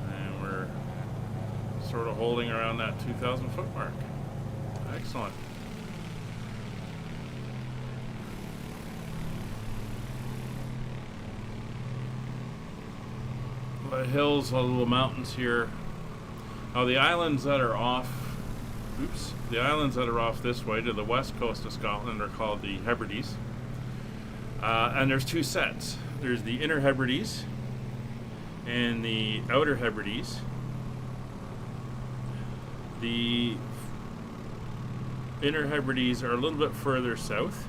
And we're sort of holding around that 2,000 foot mark. Excellent. The hills, all the little mountains here. Oh, the islands that are off, the islands that are off this way to the west coast of Scotland are called the Hebrides. And there's two sets. There's the Inner Hebrides and the Outer Hebrides. The Inner Hebrides are a little bit further south.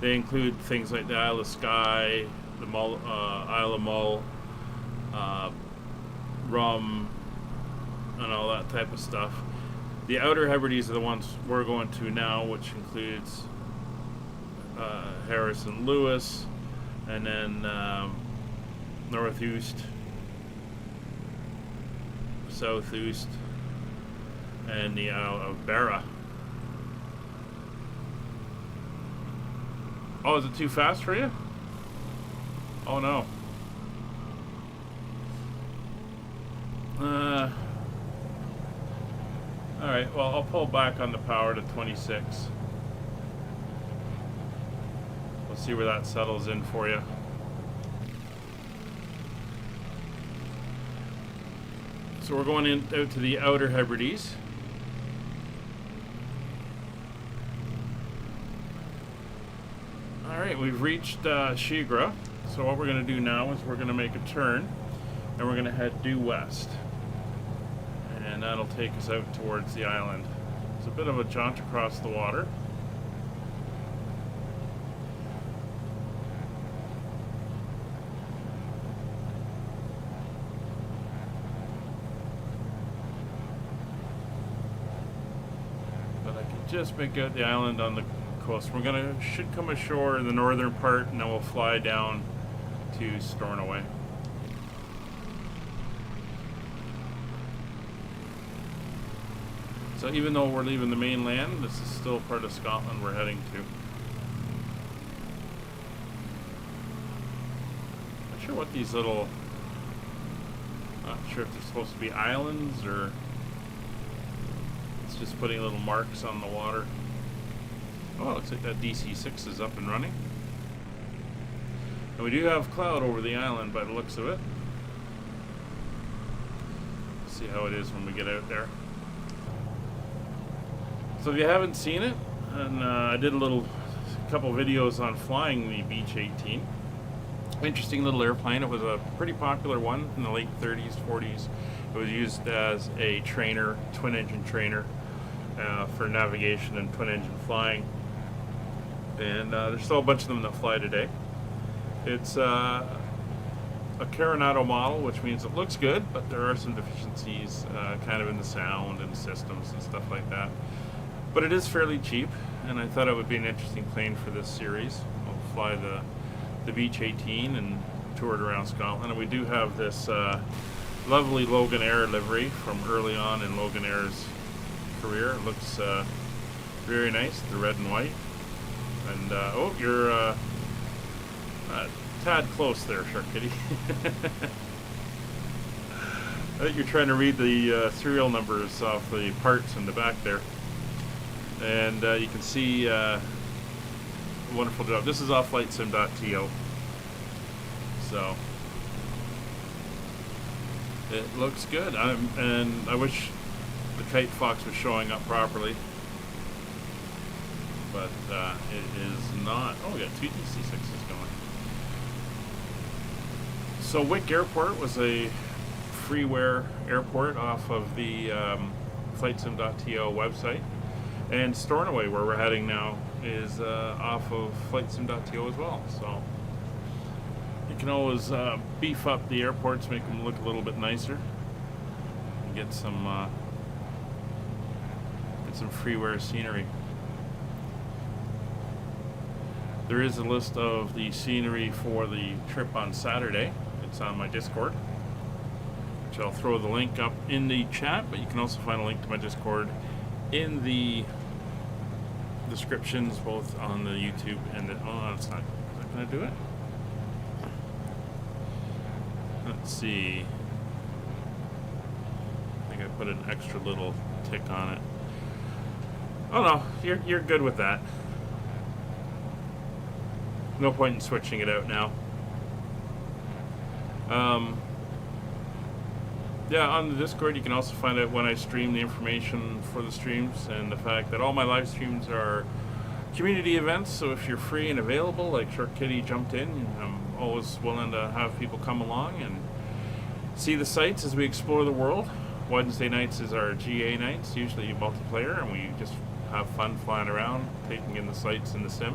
They include things like the Isle of Skye, the Isle of Mull, Rum, and all that type of stuff. The Outer Hebrides are the ones we're going to now, which includes Harris and Lewis, and then Northeast, Southeast, and the Isle of Barra. Oh, is it too fast for you? Oh no. Alright, well, I'll pull back on the power to 26. We'll see where that settles in for you. So we're going out to the Outer Hebrides. Alright, we've reached Shigra. So what we're going to do now is we're going to make a turn and we're going to head due west. And that'll take us out towards the island. It's a bit of a jaunt across the water. But I can just make out the island on the coast. We're should come ashore in the northern part, and then we'll fly down to Stornoway. So even though we're leaving the mainland, this is still part of Scotland we're heading to. Not sure what these little, not sure if they're supposed to be islands or it's just putting little marks on the water. Oh, it looks like that DC-6 is up and running. And we do have cloud over the island by the looks of it. See how it is when we get out there. So if you haven't seen it, and I did a couple videos on flying the Beech 18. Interesting little airplane. It was a pretty popular one in the late 30s, 40s. It was used as a trainer, twin engine trainer, for navigation and twin engine flying. And there's still a bunch of them that fly today. It's a Coronado model, which means it looks good, but there are some deficiencies kind of in the sound and systems and stuff like that. But it is fairly cheap, and I thought it would be an interesting plane for this series. We'll fly the Beech 18 and tour it around Scotland. And we do have this lovely Logan Air livery from early on in Logan Air's career. It looks very nice, the red and white. And oh, you're a tad close there, Shark Kitty. I think you're trying to read the serial numbers off the parts in the back there. And you can see a wonderful job. This is off flightsim.to. So it looks good. And I wish the Kite Fox was showing up properly. But it is not. Oh, we got two DC-6s going. So Wick Airport was a freeware airport off of the flightsim.to website, and Stornoway, where we're heading now, is off of flightsim.to as well. So you can always beef up the airports, make them look a little bit nicer, and get some freeware scenery. There is a list of the scenery for the trip on Saturday. It's on my Discord, which I'll throw the link up in the chat, but you can also find a link to my Discord in the descriptions, both on the YouTube and the... Oh, it's not... Is that going to do it? Let's see. I think I put an extra little tick on it. Oh no, you're good with that. No point in switching it out now. Yeah, on the Discord you can also find out when I stream, the information for the streams, and the fact that all my live streams are community events. So if you're free and available, like Short Kitty jumped in, I'm always willing to have people come along and see the sights as we explore the world. Wednesday nights is our GA nights, usually multiplayer, and we just have fun flying around, taking in the sights in the sim.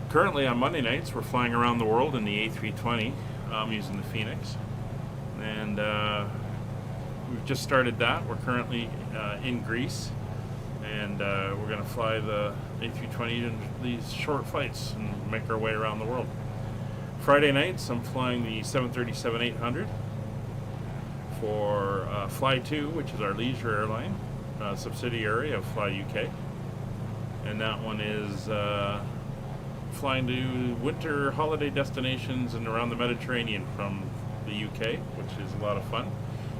Currently on Monday nights, we're flying around the world in the A320, using the Phoenix. And we've just started that. We're currently in Greece, and we're going to fly the A320 in these short flights and make our way around the world. Friday nights, I'm flying the 737-800 for Fly2, which is our leisure airline, subsidiary of Fly UK. And that one is flying to winter holiday destinations and around the Mediterranean from the UK, which is a lot of fun.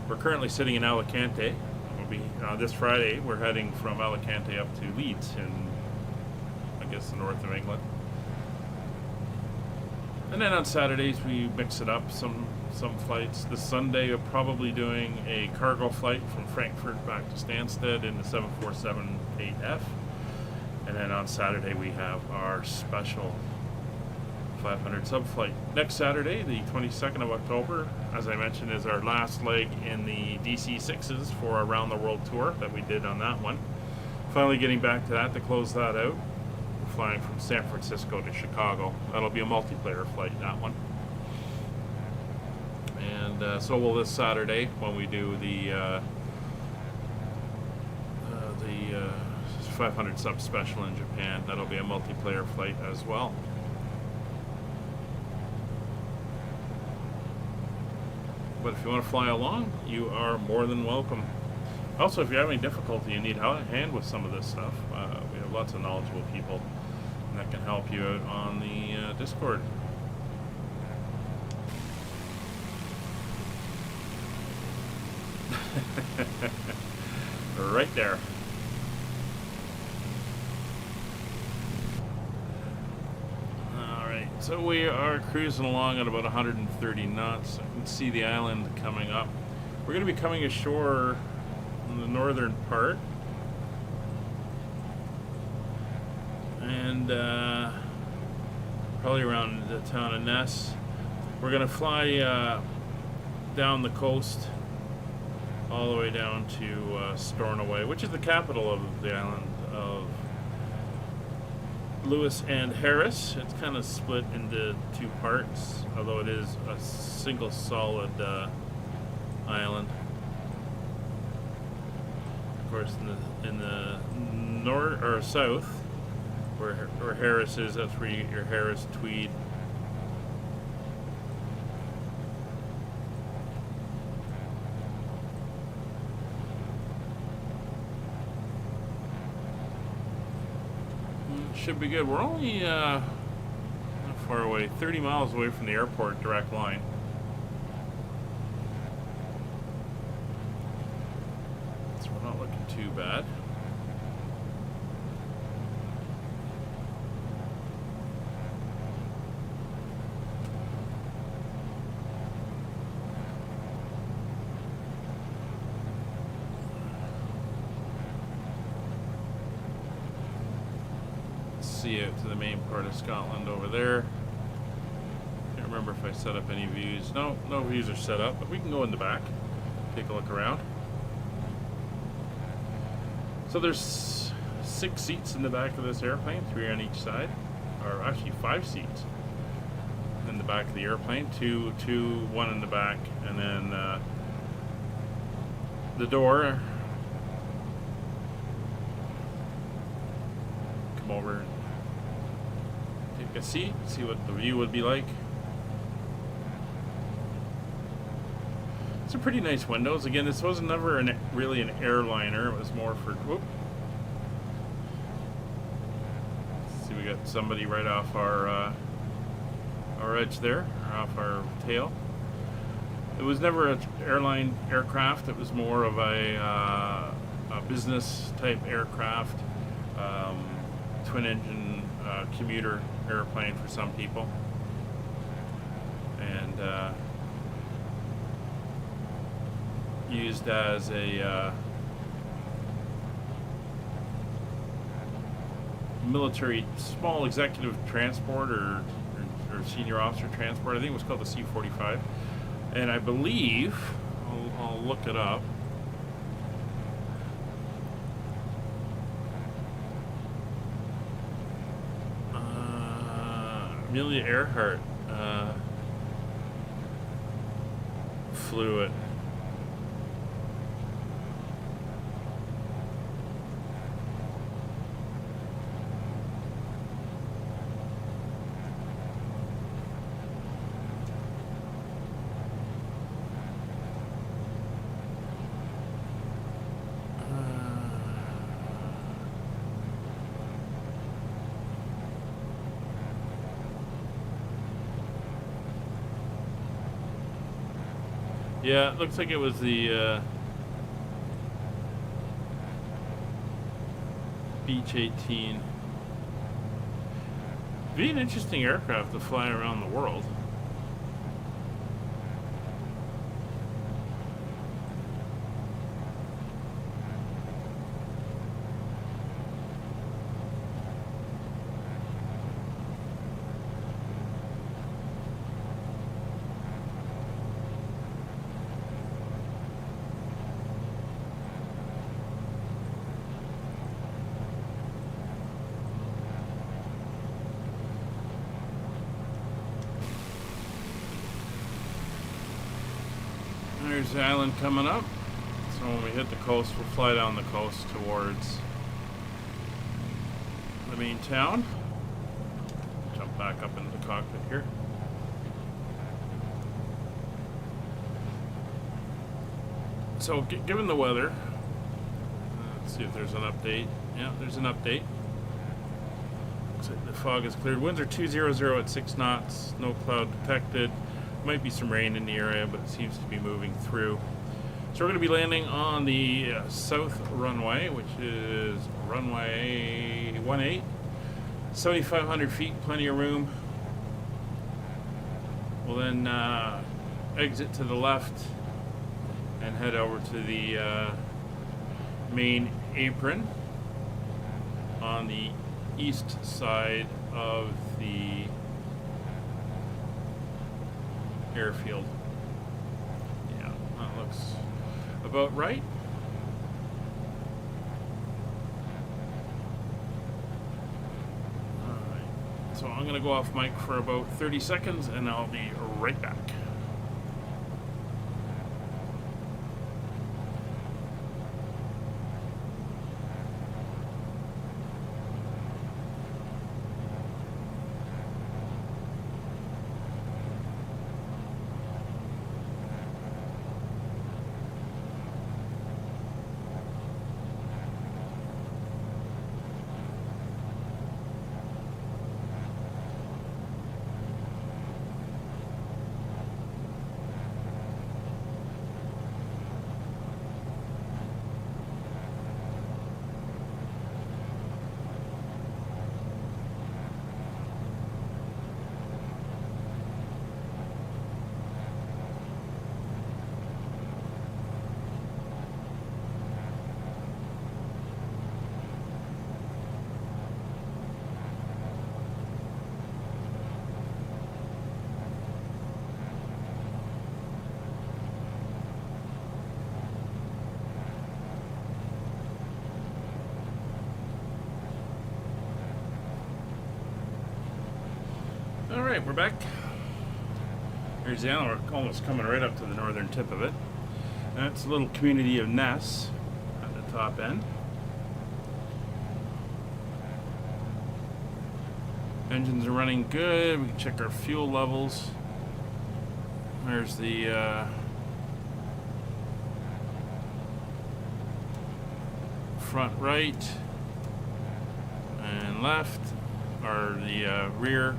We're currently sitting in Alicante. We'll be this Friday. We're heading from Alicante up to Leeds in, I guess, the north of England. And then on Saturdays we mix it up. Some flights. This Sunday we're probably doing a cargo flight from Frankfurt back to Stansted in the 747-8F. And then on Saturday we have our special 500 sub flight. Next Saturday, the 22nd of October, as I mentioned, is our last leg in the DC-6s for our Around the World tour that we did on that one. Finally getting back to that to close that out. We're flying from San Francisco to Chicago. That'll be a multiplayer flight, that one. And so will this Saturday when we do the 500 sub special in Japan. That'll be a multiplayer flight as well. But if you want to fly along, you are more than welcome. Also, if you have any difficulty, you need a hand with some of this stuff, we have lots of knowledgeable people that can help you out on the Discord. Right there. So we are cruising along at about 130 knots. I can see the island coming up. We're going to be coming ashore in the northern part. And probably around the town of Ness. We're going to fly down the coast all the way down to Stornoway, which is the capital of the island of Lewis and Harris. It's kind of split into two parts, although it is a single solid island. Of course, in the north or south, where Harris is, that's where you get your Harris Tweed. Should be good. We're only not far away, 30 miles away from the airport, direct line. So we're not looking too bad. See out to the main part of Scotland over there. Here Can't remember if I set up any views. No views are set up, but we can go in the back, take a look around. So there's 6 seats in the back of this airplane, 3 on each side, or actually 5 seats in the back of the airplane, two, 1 in the back, and then the door. Come over, take a seat, see what the view would be like. It's a pretty nice windows. Again, this was never really an airliner. It was more for. Whoop. See, we got somebody right off our edge there, or off our tail. It was never an airline aircraft. It was more of a business type aircraft, twin engine commuter airplane for some people, and used as a military small executive transport or senior officer transport. I think it was called the C-45, and I believe I'll look it up. Amelia Earhart flew it. Yeah, it looks like it was the Beach 18. Be an interesting aircraft to fly around the world. There's the island coming up. So when we hit the coast, we'll fly down the coast towards the main town. Jump back up into the cockpit here. So given the weather, let's see if there's an update. Yeah, there's an update. Looks like the fog is cleared. Winds are 200 at 6 knots. No cloud detected. Might be some rain in the area, but it seems to be moving through. So we're going to be landing on the south runway, which is runway 18, 7,500 feet, plenty of room. We'll then exit to the left and head over to the main apron on the east side of the airfield. Yeah, that looks about right. Alright, so I'm going to go off mic for about 30 seconds and I'll be right back. Alright, we're back. Here's the island. We're almost coming right up to the northern tip of it. That's a little community of nests at the top end. Engines are running good. We can check our fuel levels. There's the front right and left, or the rear.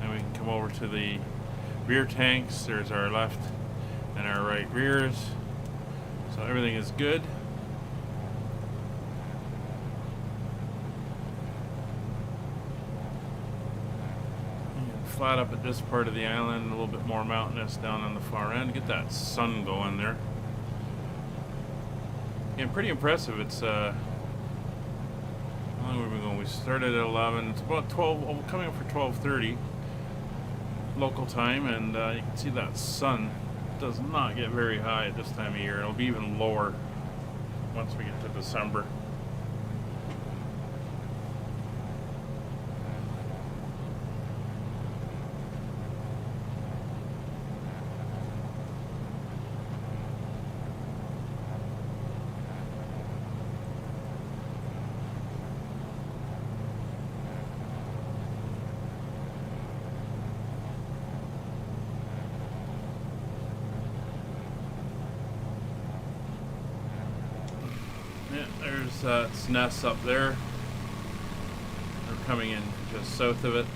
And we can come over to the rear tanks. There's our left and our right rears. So everything is good. Flat up at this part of the island, a little bit more mountainous down on the far end. Get that sun going there. And pretty impressive. It's how long have we been going? We started at 11. It's about 12. Oh, coming up for 12:30 local time, and you can see that sun does not get very high at this time of year. It'll be even lower once we get to December. There's its nests up there. They're coming in just south of it.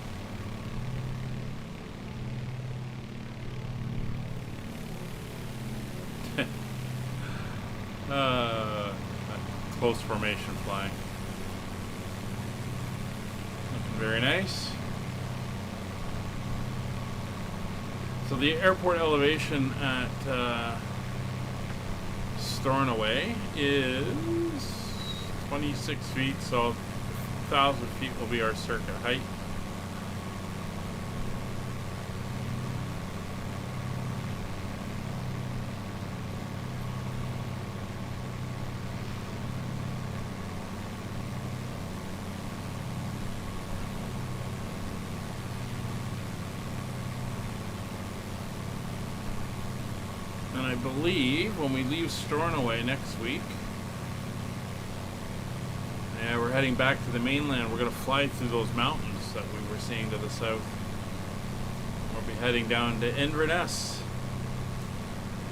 Close formation flying. Looking very nice. So the airport elevation at Stornoway is 26 feet, so 1,000 feet will be our circuit height. And I believe when we leave Stornoway next week, and we're heading back to the mainland, we're going to fly through those mountains that we were seeing to the south. We'll be heading down to Inverness.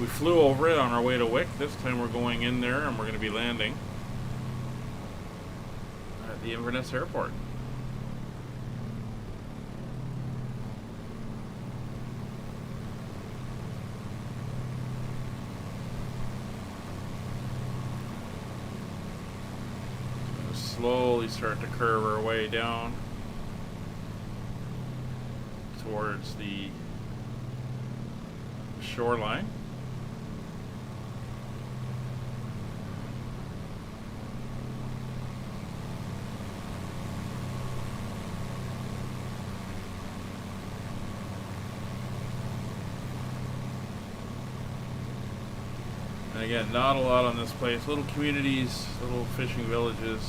We flew over it on our way to Wick. This time we're going in there and we're going to be landing at the Inverness airport. Slowly start to curve our way down towards the shoreline. And again, not a lot on this place. Little communities, little fishing villages.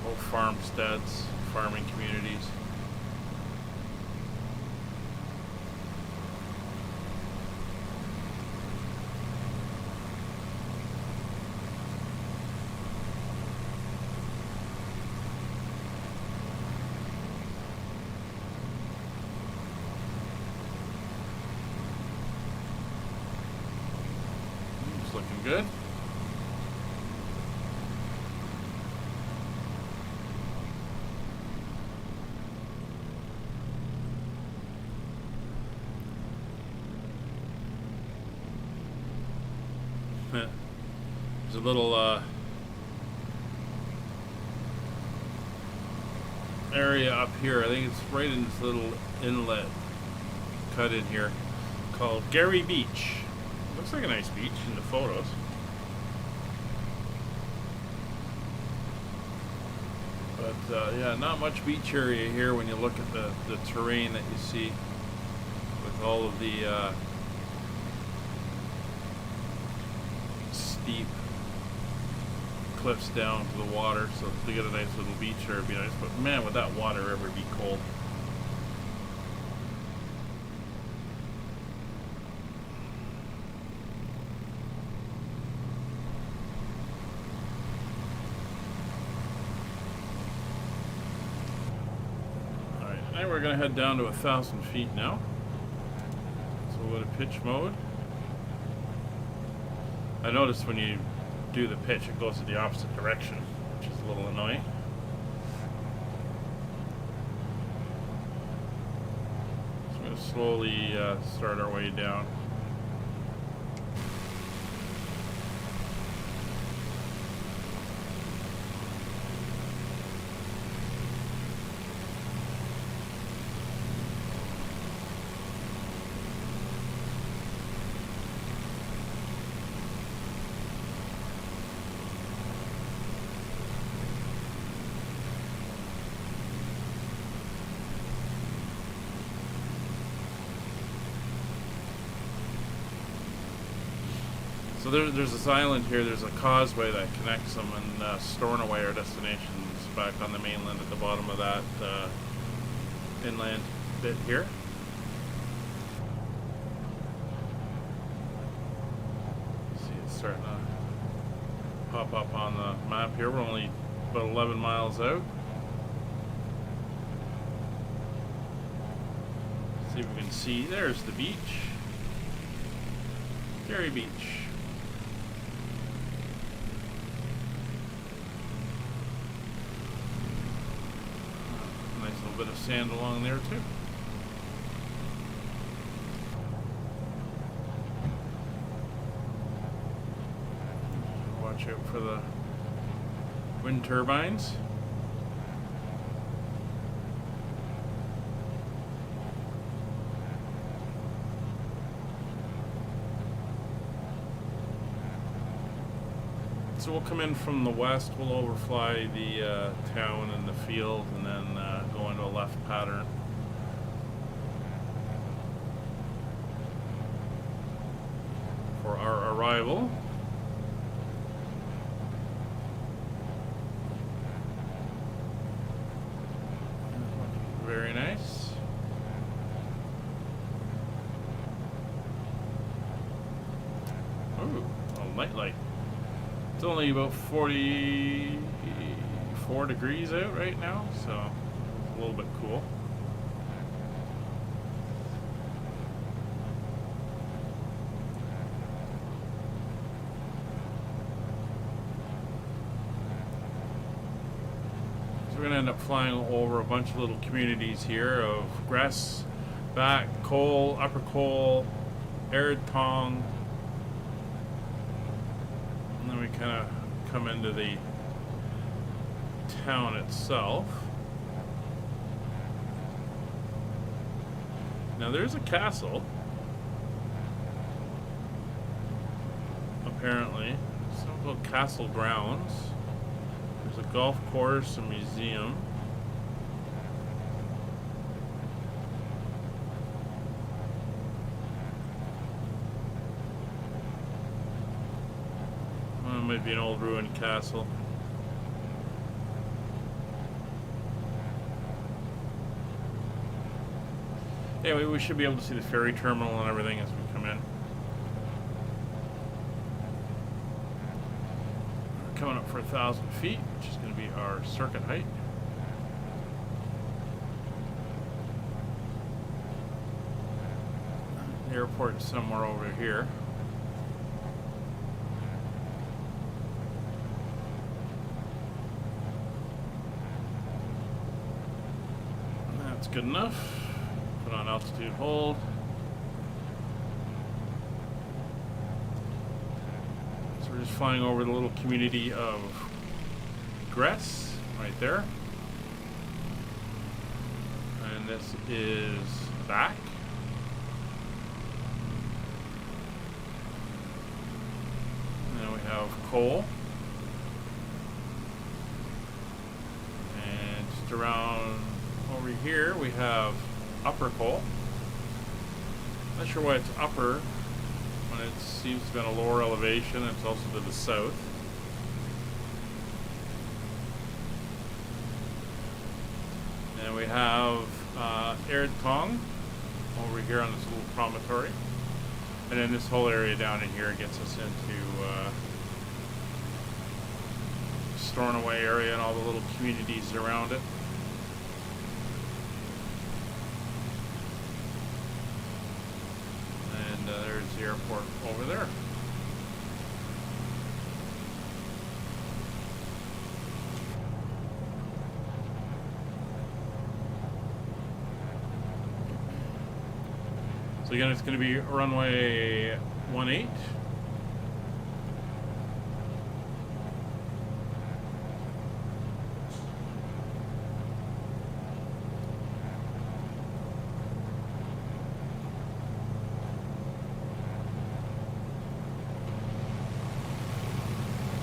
Old farmsteads, farming communities. It's looking good. There's a little area up here. I think it's right in this little inlet cut in here called Gary Beach. Looks like a nice beach in the photos. But yeah, not much beach area here when you look at the terrain that you see with all of the steep cliffs down to the water. So to get a nice little beach there would be nice, but man, would that water ever be cold. And we're going to head down to 1,000 feet now. So we'll go to pitch mode. I noticed when you do the pitch, it goes in the opposite direction, which is a little annoying. So we're going to slowly start our way down. So there's this island here, there's a causeway that connects them, and Stornoway, our destination, is back on the mainland at the bottom of that inland bit here. See, it's starting to pop up on the map here. We're only about 11 miles out. See if we can see, there's the beach. Gary Beach. Bit of sand along there too. Watch out for the wind turbines. So we'll come in from the west, we'll overfly the town and the field, and then go into a left pattern. For our arrival. Very nice. Ooh, a nightlight. It's only about 44 degrees out right now, so a little bit cool. So we're going to end up flying over a bunch of little communities here of Grass, Back, Cole, Upper Cole, Erdtong. And then we kind of come into the town itself. Now there's a castle, apparently. Something called Castle Grounds. There's a golf course, a museum. Might be an old ruined castle. Anyway, we should be able to see the ferry terminal and everything as we come in. We're coming up for 1,000 feet, which is going to be our circuit height. The airport is somewhere over here. Good enough. Put on altitude hold. So we're just flying over the little community of Gress right there. And this is Back. And then we have Cole. And just around over here we have Upper Cole. Not sure why it's upper when it seems to be on a lower elevation. It's also to the south. And we have Erdtong over here on this little promontory. And then this whole area down in here gets us into Stornoway area and all the little communities around it. the airport over there. So again, it's going to be runway 18.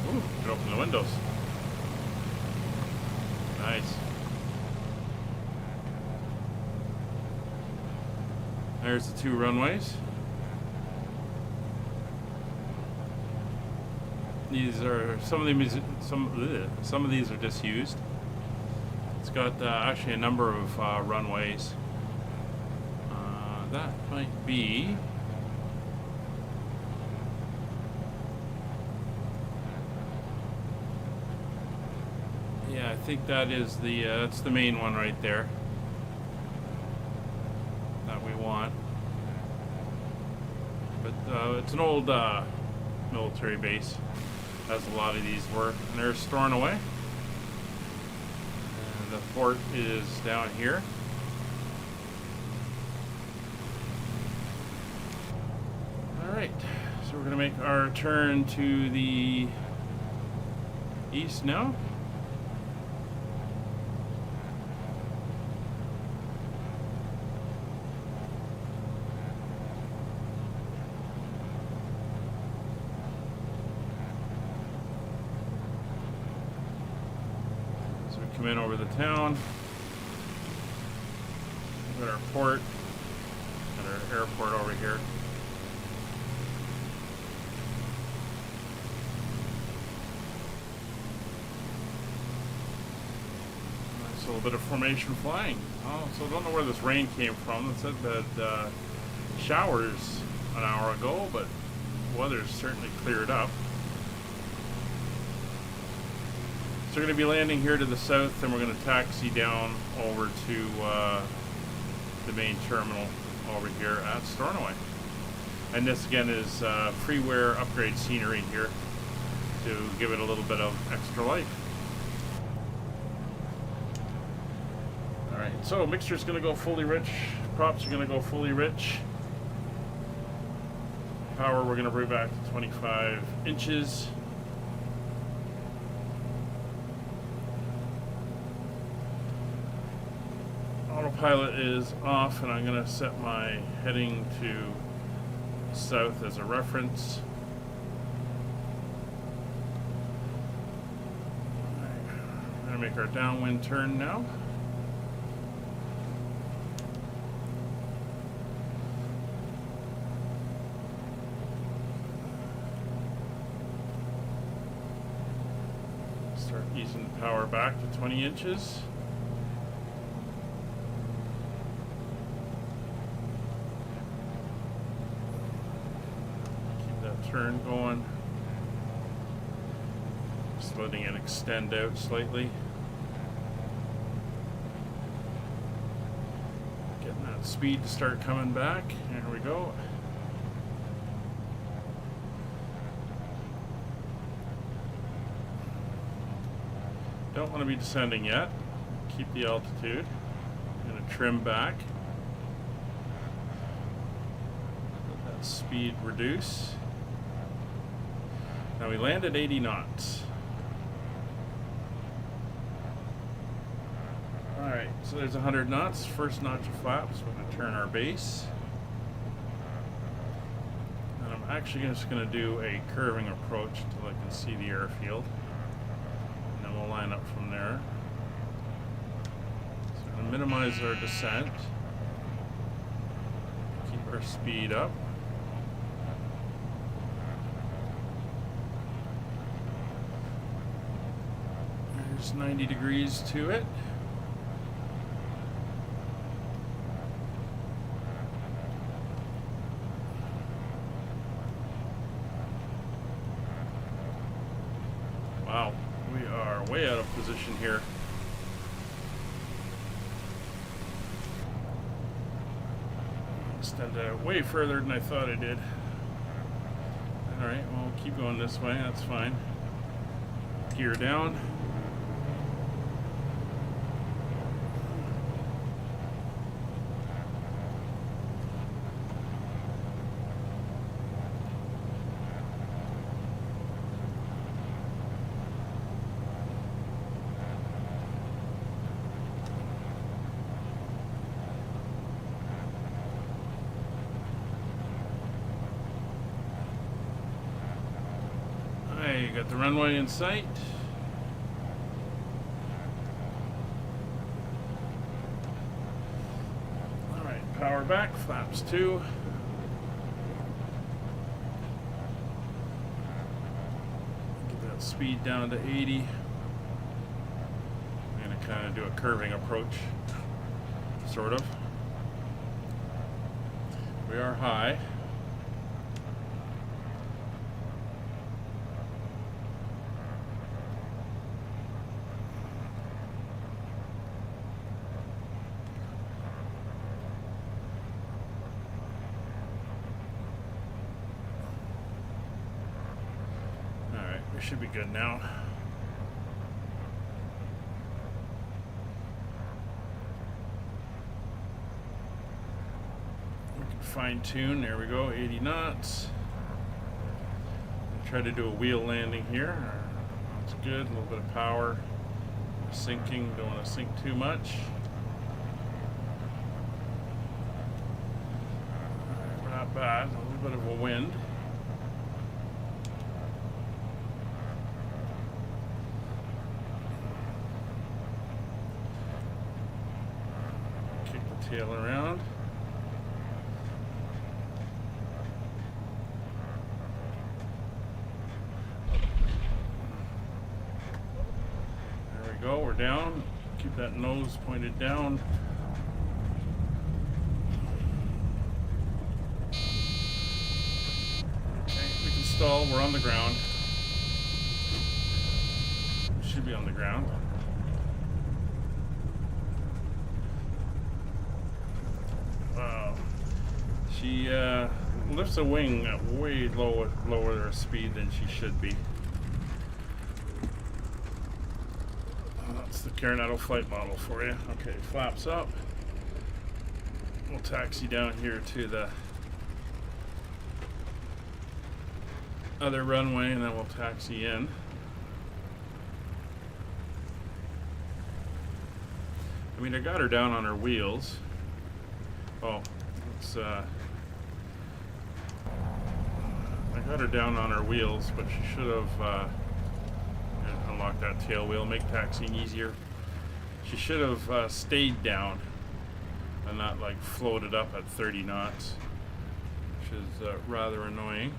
Ooh, can open the windows. Nice. There's the two runways. These are some of these are disused. It's got actually a number of runways. That might be. Yeah, I think that is the that's the main one right there that we want. But it's an old military base, as a lot of these were. And there's Stornoway. And the fort is down here. Alright, so we're going to make our turn to the east now. Come in over the town. We've got our port and our airport over here. Nice little bit of formation flying. Oh, so I don't know where this rain came from. It said that showers an hour ago, but the weather's certainly cleared up. So we're going to be landing here to the south, and we're going to taxi down over to the main terminal over here at Stornoway. And this again is freeware upgrade scenery here to give it a little bit of extra life. Alright, so mixture's going to go fully rich, props are going to go fully rich. Power we're going to bring back to 25 inches. Autopilot is off, and I'm going to set my heading to south as a reference. We're going to make our downwind turn now. Start easing the power back to 20 inches. Turn going. Just letting it extend out slightly. Getting that speed to start coming back. There we go. Don't want to be descending yet. Keep the altitude. I'm going to trim back. Let that speed reduce. Now we land at 80 knots. Alright, so there's 100 knots. First notch of flaps. We're going to turn our base. And I'm actually just going to do a curving approach until I can see the airfield. And then we'll line up from there. So I'm going to minimize our descent. Keep our speed up. There's 90 degrees to it. Wow, we are way out of position here. Extend out way further than I thought I did. Alright, well, we'll keep going this way, that's fine. Gear down. You got the runway in sight. Alright, power back, flaps 2. Get that speed down to 80. I'm going to kind of do a curving approach, sort of. We are high. We should be good now. We can fine tune. There we go, 80 knots. Try to do a wheel landing here. That's good. A little bit of power. Sinking. Don't want to sink too much. Alright, we're not bad. A little bit of a wind. Tail around. There we go, we're down. Keep that nose pointed down. Okay, we can stall, we're on the ground. Should be on the ground. She lifts a wing at way lower speed than she should be. That's the Coronado flight model for you. Okay, flaps up. We'll taxi down here to the other runway and then we'll taxi in. I mean, I got her down on her wheels. Oh, it's I got her down on her wheels, but she should have unlocked that tail wheel, make taxiing easier. She should have stayed down and not like floated up at 30 knots, which is rather annoying.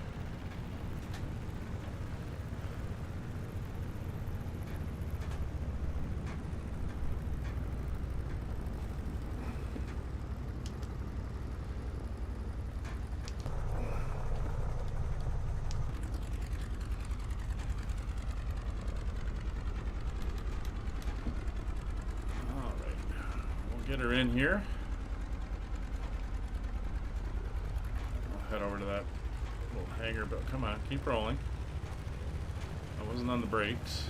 Get her in here. I'll head over to that little hangar, but come on, keep rolling. I wasn't on the brakes.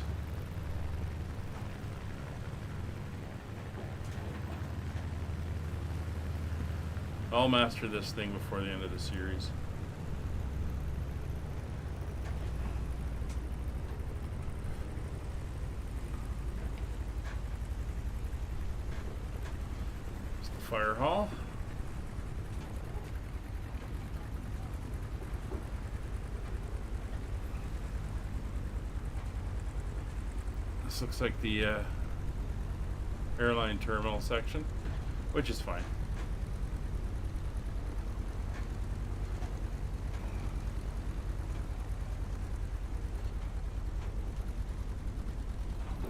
I'll master this thing before the end of the series. Fire hall. This looks like the airline terminal section, which is fine.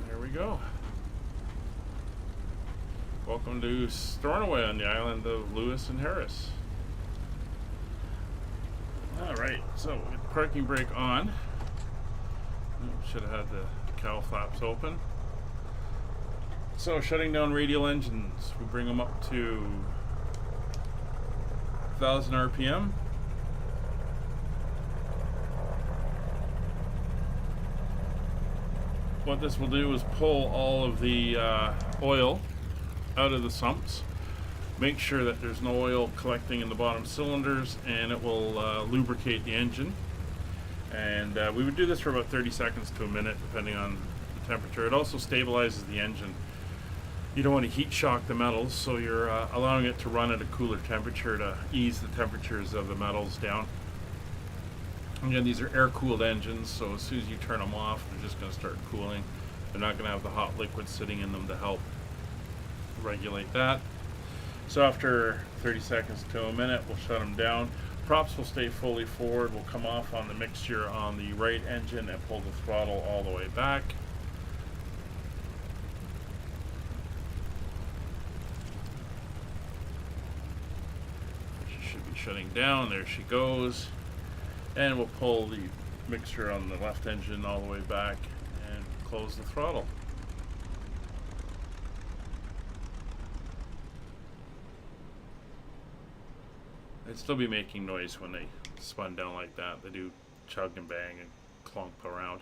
There we go. Welcome to Stornoway on the island of Lewis and Harris. Alright, so we get the parking brake on. Should have had the cowl flaps open. So shutting down radial engines, we bring them up to 1000 RPM. what this will do is pull all of the oil out of the sumps, make sure that there's no oil collecting in the bottom cylinders, and it will lubricate the engine. And we would do this for about 30 seconds to a minute depending on the temperature. It also stabilizes the engine. You don't want to heat shock the metals, so you're allowing it to run at a cooler temperature to ease the temperatures of the metals down. Again, these are air-cooled engines, so as soon as you turn them off, they're just going to start cooling. They're not going to have the hot liquid sitting in them to help regulate that. So after 30 seconds to a minute, we'll shut them down. Props will stay fully forward. We'll come off on the mixture on the right engine and pull the throttle all the way back. She should be shutting down. There she goes. And we'll pull the mixture on the left engine all the way back and close the throttle. They'd still be making noise when they spun down like that. They do chug and bang and clunk around.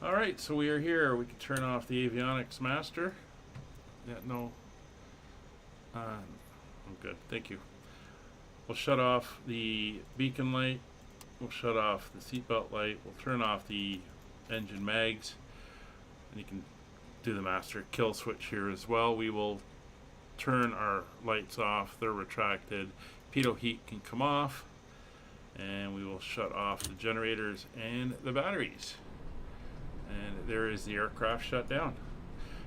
Alright, so we are here. We can turn off the avionics master. Yeah, no. I'm good. Thank you. We'll shut off the beacon light. We'll shut off the seatbelt light. We'll turn off the engine mags. And you can do the master kill switch here as well. We will turn our lights off. They're retracted. Pitot heat can come off. And we will shut off the generators and the batteries. And there is the aircraft shut down.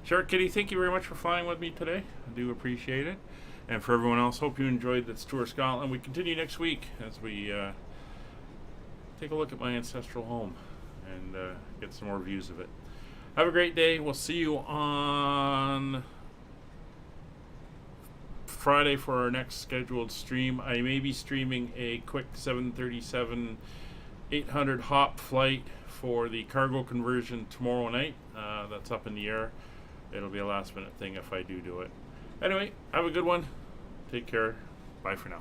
Shark Kitty, thank you very much for flying with me today. I do appreciate it. And for everyone else, hope you enjoyed this tour of Scotland. We continue next week as we take a look at my ancestral home and get some more views of it. Have a great day. We'll see you on Friday for our next scheduled stream. I may be streaming a quick 737-800 hop flight for the cargo conversion tomorrow night. That's up in the air. It'll be a last minute thing if I do it. Anyway, have a good one. Take care. Bye for now.